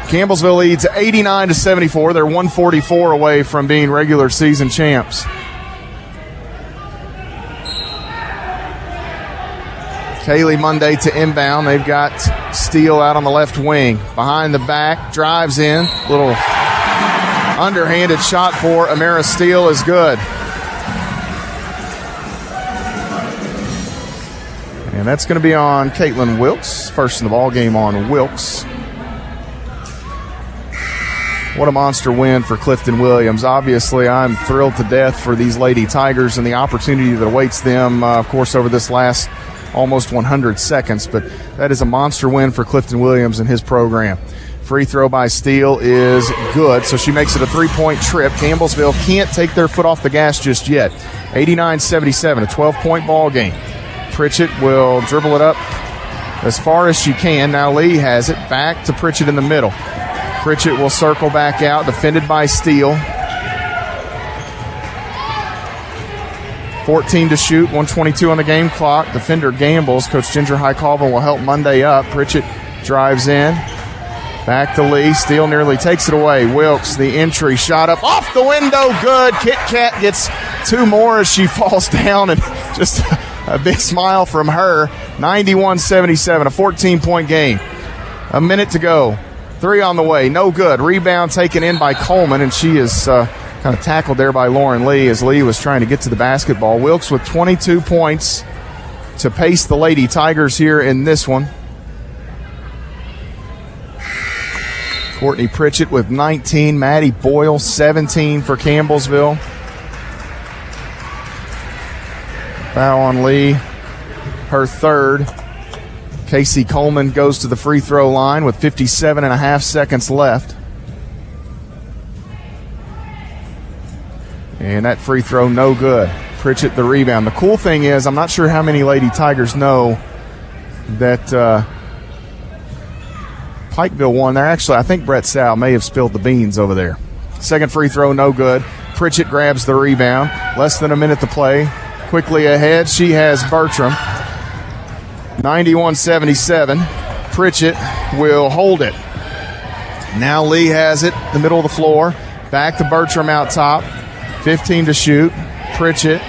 Speaker 1: Campbellsville leads 89-74. They're 144 away from being regular season champs. Kaylee Monday to inbound. They've got Steele out on the left wing. Behind the back, drives in. Little underhanded shot for Amara Steele is good. And that's going to be on Caitlin Wilkes. First in the ball game on Wilkes. What a monster win for Clifton Williams. Obviously, I'm thrilled to death for these Lady Tigers and the opportunity that awaits them, of course, over this last almost 100 seconds. But that is a monster win for Clifton Williams and his program. Free throw by Steele is good, so she makes it a 3-point trip. Campbellsville can't take their foot off the gas just yet. 89-77, a 12-point ball game. Pritchett will dribble it up as far as she can. Now Lee has it. Back to Pritchett in the middle. Pritchett will circle back out, defended by Steele. 14 to shoot, 1:22 on the game clock. Defender gambles. Coach Ginger High-Colvin will help Monday up. Pritchett drives in. Back to Lee. Steele nearly takes it away. Wilkes, the entry, shot up off the window. Good. Kit Kat gets two more as she falls down, and just a big smile from her. 91-77, a 14-point game. A minute to go. Three on the way. No good. Rebound taken in by Coleman, and she is kind of tackled there by Lauren Lee as Lee was trying to get to the basketball. Wilkes with 22 points to pace the Lady Tigers here in this one. Courtney Pritchett with 19. Maddie Boyle, 17 for Campbellsville. Foul on Lee, her third. Casey Coleman goes to the free throw line with 57.5 seconds left. And that free throw, no good. Pritchett the rebound. The cool thing is, I'm not sure how many Lady Tigers know that Pikeville won there. Actually, I think Brett Sal may have spilled the beans over there. Second free throw, no good. Pritchett grabs the rebound. Less than a minute to play. Quickly ahead, she has Bertram. 91-77. Pritchett will hold it. Now Lee has it, the middle of the floor. Back to Bertram out top. 15 to shoot. Pritchett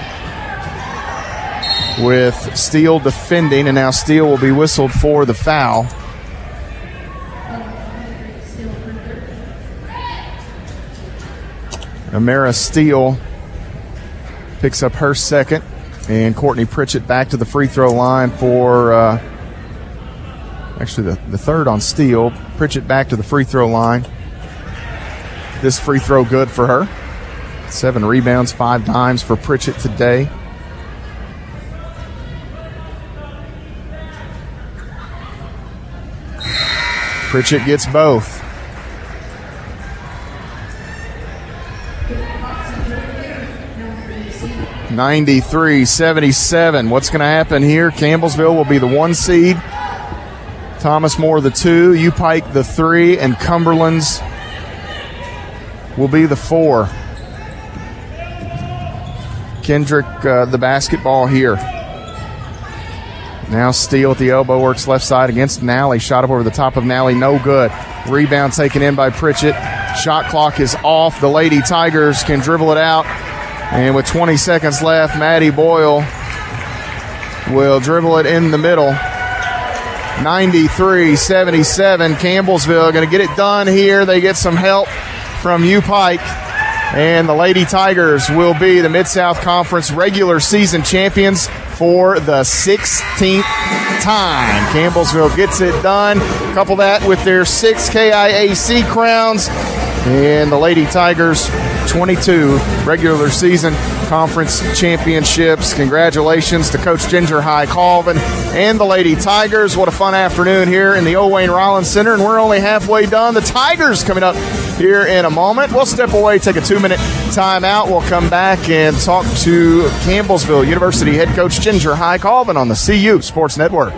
Speaker 1: with Steele defending, and now Steele will be whistled for the foul. Amara Steele picks up her second, and Courtney Pritchett back to the free throw line for actually the third on Steele. Pritchett back to the free throw line. This free throw good for her. 7 rebounds, 5 dimes for Pritchett today. Pritchett gets both. (93-77). What's going to happen here? Campbellsville will be the 1 seed. Thomas More the 2. U-Pike the 3. And Cumberlands will be the 4. Kendrick the basketball here. Now Steele at the elbow, works left side against Nally. Shot up over the top of Nally, no good. Rebound taken in by Pritchett. Shot clock is off. The Lady Tigers can dribble it out. And with 20 seconds left, Maddie Boyle will dribble it in the middle. 93-77. Campbellsville going to get it done here. They get some help from U-Pike. And the Lady Tigers will be the Mid-South Conference regular season champions for the 16th time. Campbellsville gets it done. Couple that with their 6 KIAC crowns. And the Lady Tigers, 22 regular season conference championships. Congratulations to Coach Ginger High-Colvin and the Lady Tigers. What a fun afternoon here in the O. Wayne Rollins Center, and we're only halfway done. The Tigers coming up here in a moment. We'll step away, take a 2-minute timeout. We'll come back and talk to Campbellsville University head coach Ginger High-Colvin on the CU Sports Network.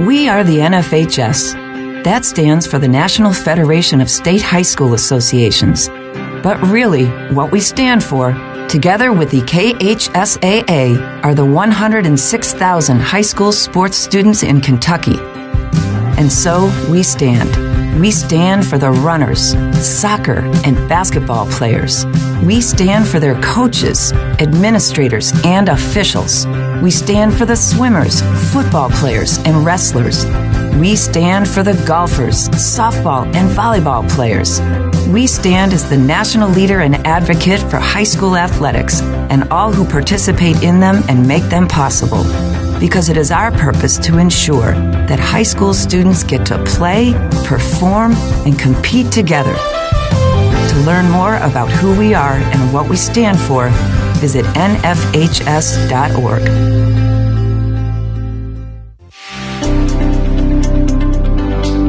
Speaker 8: We are the NFHS. That stands for the National Federation of State High School Associations. But really, what we stand for, together with the KHSAA, are the 106,000 high school sports students in Kentucky. And so we stand. We stand for the runners, soccer, and basketball players. We stand for their coaches, administrators, and officials. We stand for the swimmers, football players, and wrestlers. We stand for the golfers, softball, and volleyball players. We stand as the national leader and advocate for high school athletics and all who participate in them and make them possible. Because it is our purpose to ensure that high school students get to play, perform, and compete together. To learn more about who we are and what we stand for, visit nfhs.org.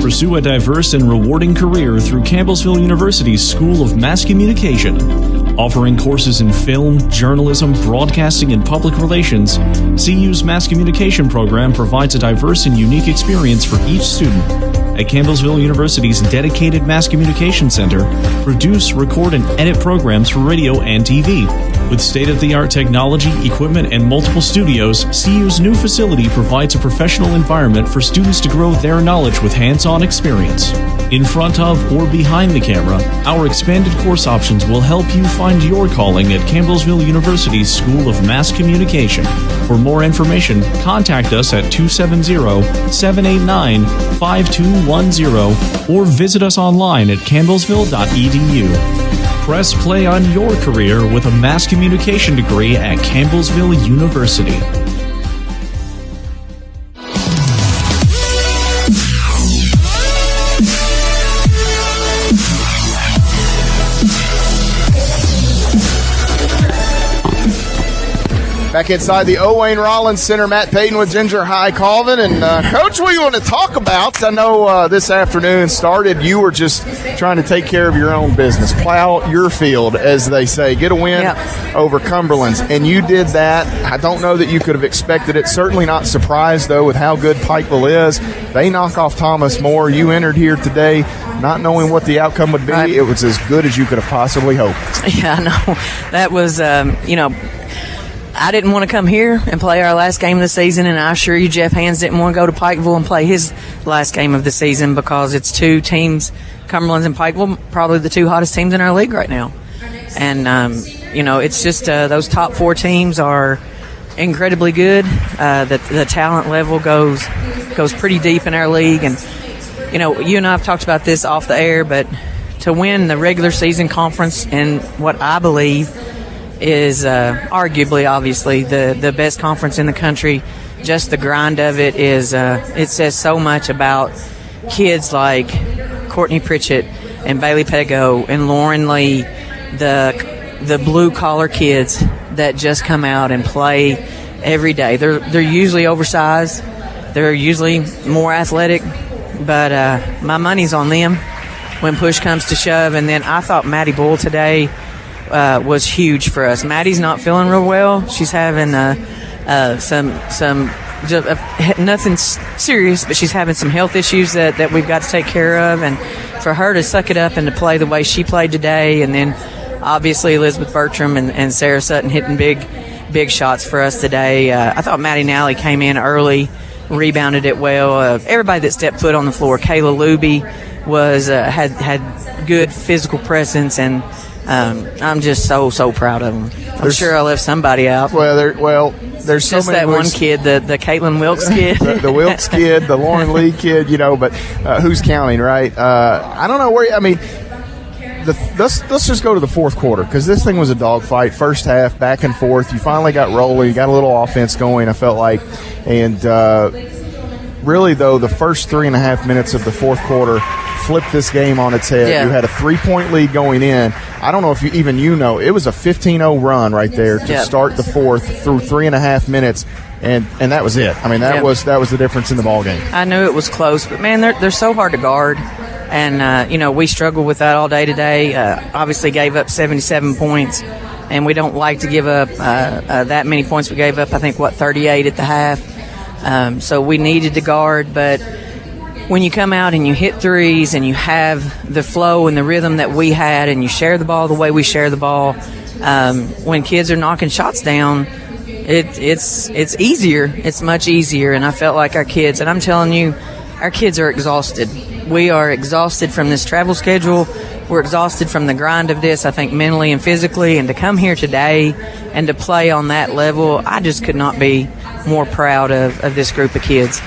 Speaker 9: Pursue a diverse and rewarding career through Campbellsville University's School of Mass Communication. Offering courses in film, journalism, broadcasting, and public relations, CU's Mass Communication program provides a diverse and unique experience for each student. At Campbellsville University's dedicated Mass Communication Center, produce, record, and edit programs for radio and TV. With state-of-the-art technology, equipment, and multiple studios, CU's new facility provides a professional environment for students to grow their knowledge with hands-on experience. In front of or behind the camera, our expanded course options will help you find your calling at Campbellsville University's School of Mass Communication. For more information, contact us at 270-789-5210 or visit us online at campbellsville.edu. Press play on your career with a mass communication degree at Campbellsville University.
Speaker 1: Back inside the Owain Rollins Center, Matt Payton with Ginger High Colvin. And, Coach, what do you want to talk about? I know this afternoon started, you were just trying to take care of your own business, plow your field, as they say, get a win over Cumberlands. And you did that. I don't know that you could have expected it. Certainly not surprised, though, with how good Pikeville is. They knock off Thomas More. You entered here today not knowing what the outcome would be. Right. It was as good as you could have possibly hoped.
Speaker 17: Yeah, no, that was, I didn't want to come here and play our last game of the season, and I assure you Jeff Hands didn't want to go to Pikeville and play his last game of the season because it's two teams, Cumberlands and Pikeville, probably the two hottest teams in our league right now. And, it's just those top four teams are incredibly good. The talent level goes pretty deep in our league. And, you and I have talked about this off the air, but to win the regular season conference in what I believe is arguably, obviously, the best conference in the country. Just the grind of it is it says so much about kids like Courtney Pritchett and Bailey Pego and Lauren Lee, the blue-collar kids that just come out and play every day. They're usually oversized. They're usually more athletic, but my money's on them when push comes to shove. And then I thought Maddie Bull today was huge for us. Maddie's not feeling real well. She's having nothing serious, but she's having some health issues that we've got to take care of. And for her to suck it up and to play the way she played today, and then obviously Elizabeth Bertram and Sarah Sutton hitting big shots for us today. I thought Maddie Nally came in early, rebounded it well. Everybody that stepped foot on the floor, Kayla Luby was had good physical presence, and I'm just so proud of them. I'm sure I left somebody out.
Speaker 1: There's so
Speaker 17: just
Speaker 1: many.
Speaker 17: That one kid, the Caitlin Wilkes kid,
Speaker 1: the Wilkes kid, the Lauren Lee kid, but who's counting, right? I don't know where. I mean, let's just go to the fourth quarter, because this thing was a dogfight. First half, back and forth. You finally got rolling. You got a little offense going, I felt like, and really though, the first 3.5 minutes of the fourth quarter flipped this game on its head. You had a 3-point lead going in. I don't know if it was a 15-0 run right there to start the fourth through 3.5 minutes, and that was it. I mean, that was the difference in the ball game.
Speaker 17: I knew it was close, but man, they're so hard to guard, and we struggle with that all day today. Obviously gave up 77 points, and we don't like to give up that many points. We gave up, I think, 38 at the half. So we needed to guard, but when you come out and you hit threes and you have the flow and the rhythm that we had, and you share the ball the way we share the ball, when kids are knocking shots down, it's easier. It's much easier. And I felt like our kids, and I'm telling you, our kids are exhausted. We are exhausted from this travel schedule. We're exhausted from the grind of this, I think, mentally and physically. And to come here today and to play on that level, I just could not be more proud of this group of kids.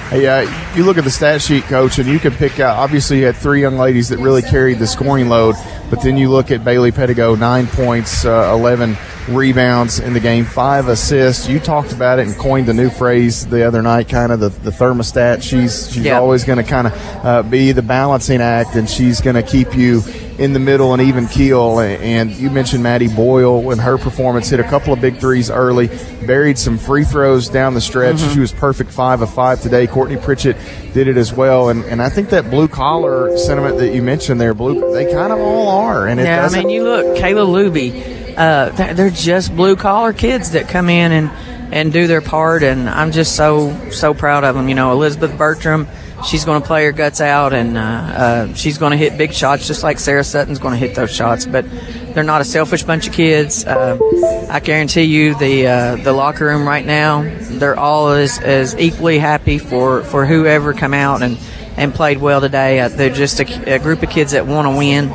Speaker 1: Hey, you look at the stat sheet, Coach, and you can pick out, obviously you had 3 young ladies that really carried the scoring load, but then you look at Bailey Pettigo, 9 points, 11 rebounds in the game, 5 assists. You talked about it and coined the new phrase the other night, kind of the thermostat. She's always going to kind of be the balancing act, and she's going to keep you in the middle and even keel. And you mentioned Maddie Boyle and her performance, hit a couple of big threes early, buried some free throws down the stretch. Mm-hmm. She was perfect, 5 of 5 today. Courtney Pritchett did it as well. And I think that blue-collar sentiment that you mentioned there, they kind of all are. And
Speaker 17: I mean, you look, Kayla Luby, they're just blue-collar kids that come in and do their part, and I'm just so proud of them. You know, Elizabeth Bertram, she's going to play her guts out, and she's going to hit big shots just like Sarah Sutton's going to hit those shots. But they're not a selfish bunch of kids. I guarantee you the locker room right now, they're all as equally happy for whoever come out and played well today. They're just a group of kids that want to win,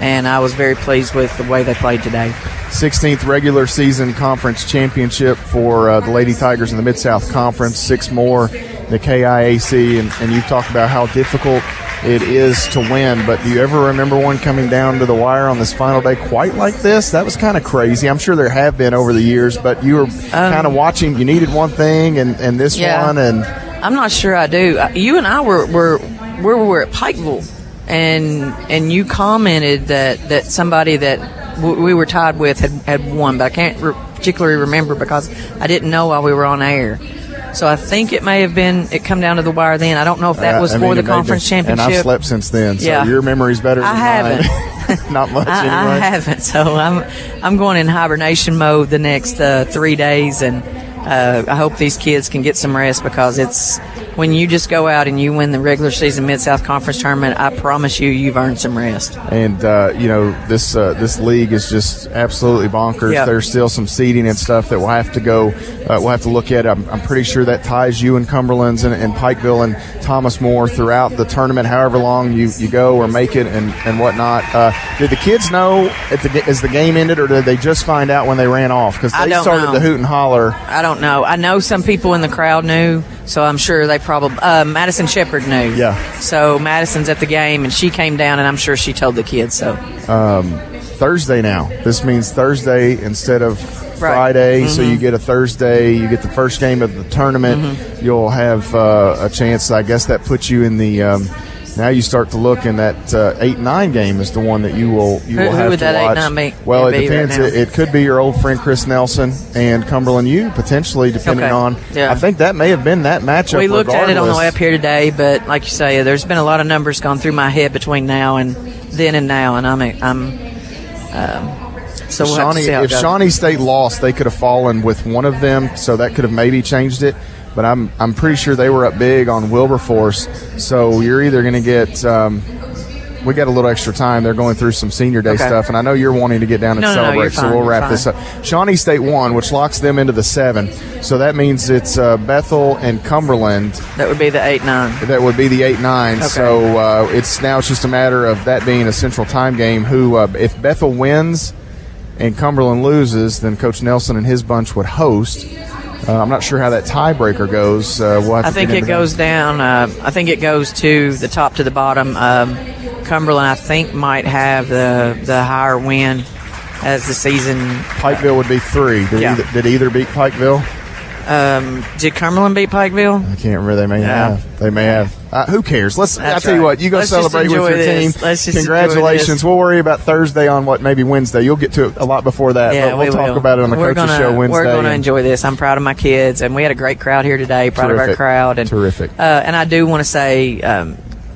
Speaker 17: and I was very pleased with the way they played today.
Speaker 1: 16th regular season conference championship for the Lady Tigers in the Mid-South Conference, 6 more the KIAC, and you've talked about how difficult it is to win, but do you ever remember one coming down to the wire on this final day quite like this? That was kind of crazy. I'm sure there have been over the years, but you were kind of watching, you needed one thing and this one, and
Speaker 17: I'm not sure I do. You and I were at Pikeville, and you commented that somebody that we were tied with had won, but I can't particularly remember because I didn't know while we were on air. So I think it may have been it come down to the wire then. I don't know if that was for the conference championship.
Speaker 1: And I've slept since then, so your memory's better than mine.
Speaker 17: I haven't.
Speaker 1: Not much anyway.
Speaker 17: I haven't. So I'm going in hibernation mode the next 3 days, and I hope these kids can get some rest, because it's when you just go out and you win the regular season Mid-South Conference tournament, I promise you've earned some rest.
Speaker 1: And, this league is just absolutely bonkers.
Speaker 17: Yep.
Speaker 1: There's still some seeding and stuff that we'll have to go, we'll have to look at. I'm pretty sure that ties you and Cumberlands and Pikeville and Thomas More throughout the tournament, however long you go or make it and whatnot. Did the kids know as the game ended, or did they just find out when they ran off? Because they started to hoot and holler.
Speaker 17: I don't know. I know some people in the crowd knew, so I'm sure they probably Madison Shepherd knew.
Speaker 1: Yeah.
Speaker 17: So Madison's at the game, and she came down, and I'm sure she told the kids. So
Speaker 1: Thursday now. This means Thursday instead of Friday, so you get a Thursday. You get the first game of the tournament. You'll have a chance. I guess that puts you in the. Now you start to look, and that 8-9 game is the one that you will have to watch.
Speaker 17: Who would that 8-9 be?
Speaker 1: Well, it depends. Right it could be your old friend Chris Nelson and Cumberland U, potentially, depending on. Yeah. I think that may have been that matchup.
Speaker 17: We looked at it on the way up here today, but like you say, there's been a lot of numbers gone through my head between now and then and now, and so we'll have to see how it goes.
Speaker 1: If Shawnee State lost, they could have fallen with one of them, so that could have maybe changed it. But I'm pretty sure they were up big on Wilberforce. So you're either going to get we got a little extra time. They're going through some senior day stuff, and I know you're wanting to get down and celebrate, so we'll wrap this up. Shawnee State won, which locks them into the 7. So that means it's Bethel and Cumberland.
Speaker 17: That would be the 8-9.
Speaker 1: That would be the 8-9. Okay. So it's just a matter of that being a Central Time game. Who, if Bethel wins and Cumberland loses, then Coach Nelson and his bunch would host. I'm not sure how that tiebreaker goes.
Speaker 17: I think it goes down. I think it goes to the top to the bottom. Cumberland, I think, might have the higher win as the season.
Speaker 1: Pikeville would be 3. Did either beat Pikeville?
Speaker 17: Did Cumberland beat Pikeville?
Speaker 1: I can't remember. They may have. They may have. Who cares? I'll tell you what. You go celebrate with your team. Congratulations. We'll worry about Thursday on maybe Wednesday. You'll get to it a lot before that.
Speaker 17: Yeah,
Speaker 1: we'll talk about it on the Coaches Show Wednesday.
Speaker 17: We're going to enjoy this. I'm proud of my kids, and we had a great crowd here today. Proud of our crowd. And,
Speaker 1: terrific.
Speaker 17: And I do want to say,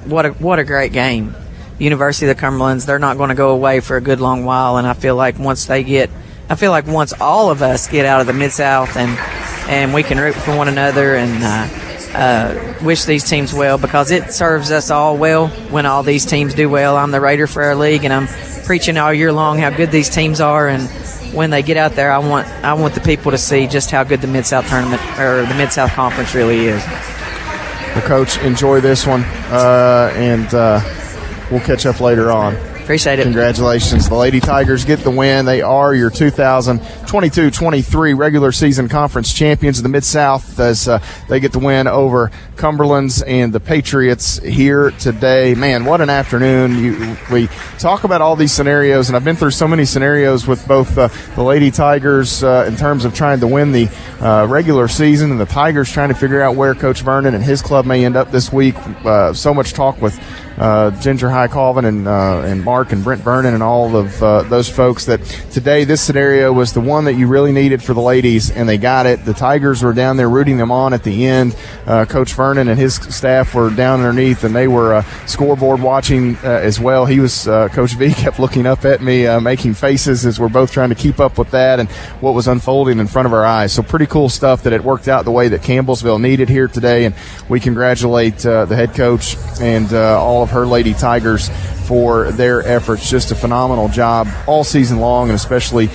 Speaker 17: what a great game. University of the Cumberlands, they're not going to go away for a good long while, and I feel like once all of us get out of the Mid-South and we can root for one another, and wish these teams well, because it serves us all well when all these teams do well. I'm the Raider for our league, and I'm preaching all year long how good these teams are, and when they get out there, I want the people to see just how good the Mid-South tournament or the Mid-South Conference really is.
Speaker 1: Well, Coach, enjoy this one, and we'll catch up later on.
Speaker 17: Appreciate it.
Speaker 1: Congratulations. The Lady Tigers get the win. They are your 2022-23 regular season conference champions of the Mid-South as they get the win over Cumberlands and the Patriots here today. Man, what an afternoon. We talk about all these scenarios, and I've been through so many scenarios with both the Lady Tigers in terms of trying to win the regular season, and the Tigers trying to figure out where Coach Vernon and his club may end up this week. So much talk with Ginger High Colvin and Mark and Brent Vernon and all of those folks that today this scenario was the one that you really needed for the ladies, and they got it. The Tigers were down there rooting them on at the end. Coach Vernon and his staff were down underneath, and they were scoreboard watching as well. He was Coach V kept looking up at me, making faces as we're both trying to keep up with that and what was unfolding in front of our eyes. So pretty cool stuff that it worked out the way that Campbellsville needed here today, and we congratulate the head coach and all of her Lady Tigers for their efforts. Just a phenomenal job all season long, and especially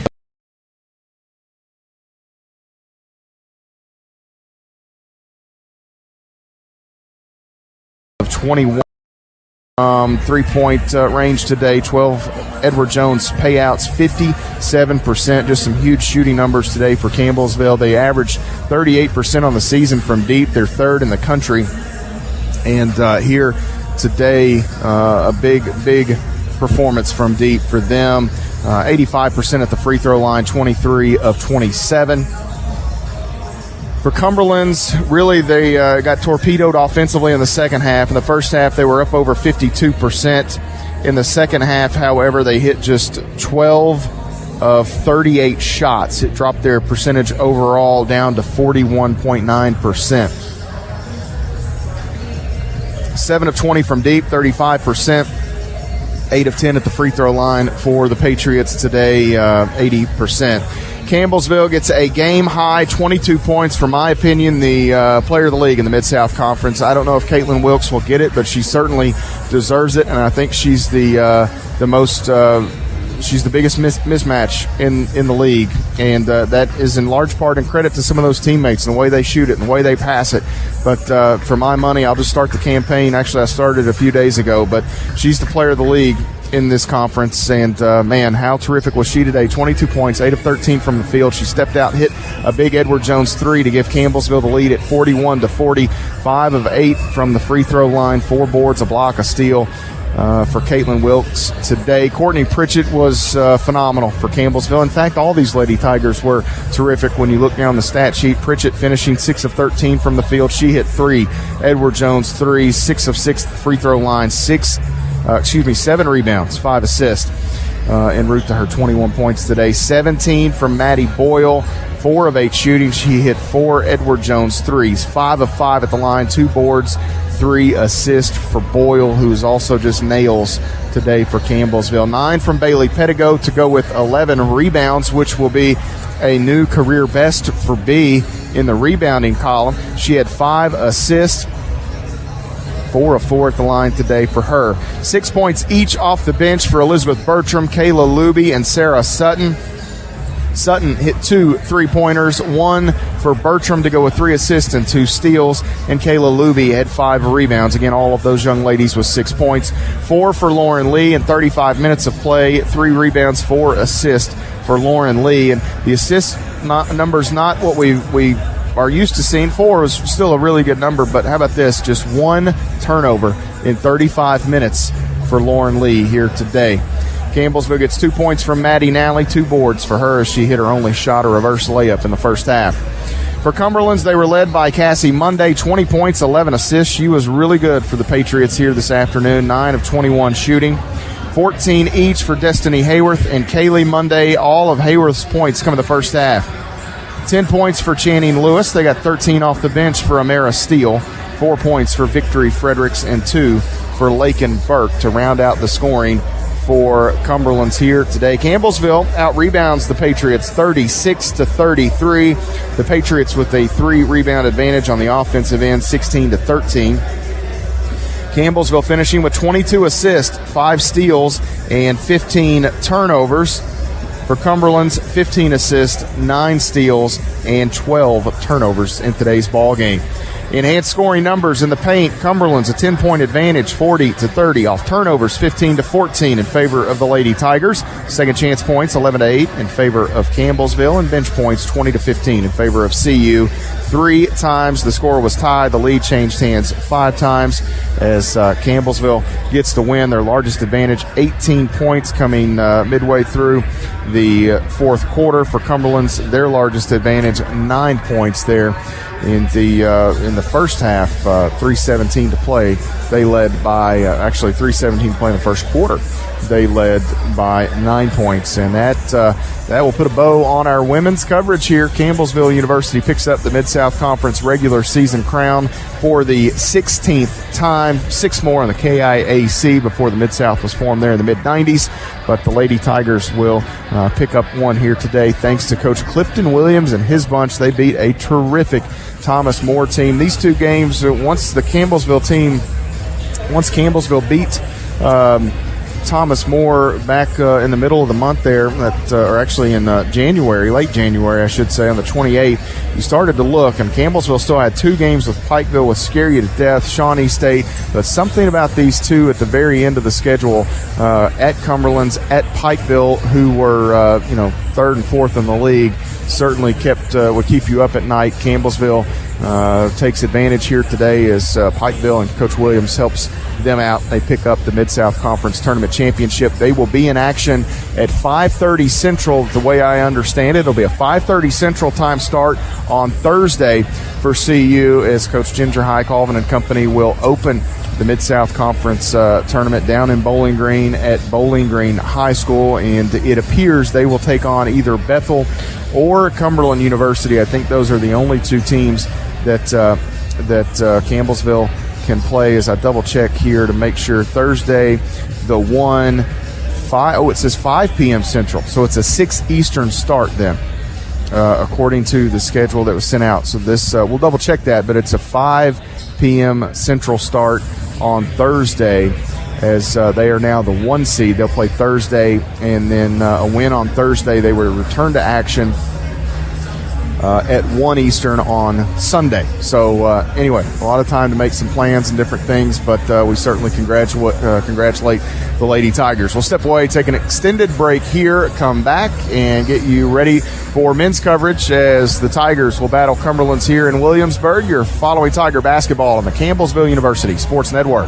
Speaker 1: of 21 3-point range today. 12 Edward Jones payouts, 57%. Just some huge shooting numbers today for Campbellsville. They averaged 38% on the season from deep. They're third in the country, and here today, a big performance from deep for them. 85% at the free throw line, 23 of 27. For Cumberlands, really they got torpedoed offensively in the second half. In the first half, they were up over 52%. In the second half, however, they hit just 12 of 38 shots. It dropped their percentage overall down to 41.9%. 7 of 20 from deep, 35%. 8 of 10 at the free throw line for the Patriots today, 80%. Campbellsville gets a game-high 22 points, for my opinion, the player of the league in the Mid-South Conference. I don't know if Caitlin Wilkes will get it, but she certainly deserves it, and I think she's the most she's the biggest mismatch in the league, and that is in large part in credit to some of those teammates and the way they shoot it and the way they pass it. But for my money, I'll just start the campaign. Actually, I started a few days ago, but she's the player of the league in this conference, and man, how terrific was she today. 22 points, 8 of 13 from the field. She stepped out, hit a big Edward Jones 3 to give Campbellsville the lead at 41-40. 5 of 8 from the free throw line, 4 boards, a block, a steal for Caitlin Wilkes today. Courtney Pritchett was phenomenal for Campbellsville. In fact, all these Lady Tigers were terrific when you look down the stat sheet. Pritchett finishing 6 of 13 from the field. She hit 3 Edward Jones 3, 6 of 6 free throw line, 7 rebounds, 5 assists en route to her 21 points today. 17 from Maddie Boyle, 4 of 8 shooting. She hit 4 Edward Jones threes, 5 of 5 at the line, 2 boards, 3 assists for Boyle, who's also just nails today for Campbellsville. 9 from Bailey Pettigo to go with 11 rebounds, which will be a new career best for B in the rebounding column. She had 5 assists, 4 of 4 at the line today for her. 6 points each off the bench for Elizabeth Bertram, Kayla Luby, and Sarah Sutton. Sutton hit 2 3-pointers, 1 for Bertram to go with 3 assists and 2 steals, and Kayla Luby had 5 rebounds. Again, all of those young ladies with 6 points. 4 for Lauren Lee in 35 minutes of play, 3 rebounds, 4 assists for Lauren Lee. And the assist numbers not what we are used to seeing. 4 was still a really good number, but how about this? Just 1 turnover in 35 minutes for Lauren Lee here today. Campbellsville gets 2 points from Maddie Nally, 2 boards for her as she hit her only shot, a reverse layup in the first half. For Cumberlands, they were led by Cassie Monday, 20 points, 11 assists. She was really good for the Patriots here this afternoon, 9 of 21 shooting. 14 each for Destiny Hayworth and Kaylee Monday. All of Hayworth's points come in the first half. 10 points for Channing Lewis. They got 13 off the bench for Amara Steele. 4 points for Victory Fredericks and 2 for Lakin Burke to round out the scoring for Cumberlands here today. Campbellsville out-rebounds the Patriots 36-33. The Patriots with a 3-rebound advantage on the offensive end, 16-13. Campbellsville finishing with 22 assists, 5 steals, and 15 turnovers. For Cumberlands, 15 assists, 9 steals, and 12 turnovers in today's ball game. Enhanced scoring numbers in the paint. Cumberland's a 10-point advantage, 40-30. Off turnovers, 15-14 in favor of the Lady Tigers. Second chance points, 11-8 in favor of Campbellsville. And bench points, 20-15 in favor of CU. 3 times the score was tied. The lead changed hands 5 times as Campbellsville gets the win. Their largest advantage, 18 points coming midway through the fourth quarter. For Cumberland's, their largest advantage, 9 points there in the first half. 3:17 to play. They led by actually 3:17 to play in the first quarter. They led by 9 points, and that will put a bow on our women's coverage here. Campbellsville University picks up the Mid-South Conference regular season crown for the 16th time. 6 more on the KIAC before the Mid-South was formed there in the mid-90s. But the Lady Tigers will pick up one here today thanks to Coach Clifton Williams and his bunch. They beat a terrific Thomas More team. These 2 games, once Campbellsville beat Thomas More back in the middle of the month there, or actually in January, late January, I should say, on the 28th, you started to look, and Campbellsville still had 2 games with Pikeville would scare you to death, Shawnee State, but something about these 2 at the very end of the schedule, at Cumberlands, at Pikeville, who were 3rd and 4th in the league, certainly would keep you up at night. Campbellsville takes advantage here today as Pikeville and Coach Williams helps them out. They pick up the Mid-South Conference Tournament Championship. They will be in action at 5:30 Central, the way I understand it. It'll be a 5:30 Central time start on Thursday for CU as Coach Ginger High Colvin and company will open the Mid-South Conference tournament down in Bowling Green at Bowling Green High School, and it appears they will take on either Bethel or Cumberland University. I think those are the only 2 teams that Campbellsville can play, as I double check here to make sure. Thursday, it says 5 p.m. Central, so it's a 6 Eastern start then, according to the schedule that was sent out. So this, we'll double check that, but it's a 5 p.m. Central start on Thursday, as they are now the 1 seed. They'll play Thursday, and then a win on Thursday, they will return to action at 1 Eastern on Sunday. So anyway, a lot of time to make some plans and different things, but we certainly congratulate the Lady Tigers. We'll step away, take an extended break here, come back, and get you ready for men's coverage as the Tigers will battle Cumberlands here in Williamsburg. You're following Tiger basketball on the Campbellsville University Sports Network.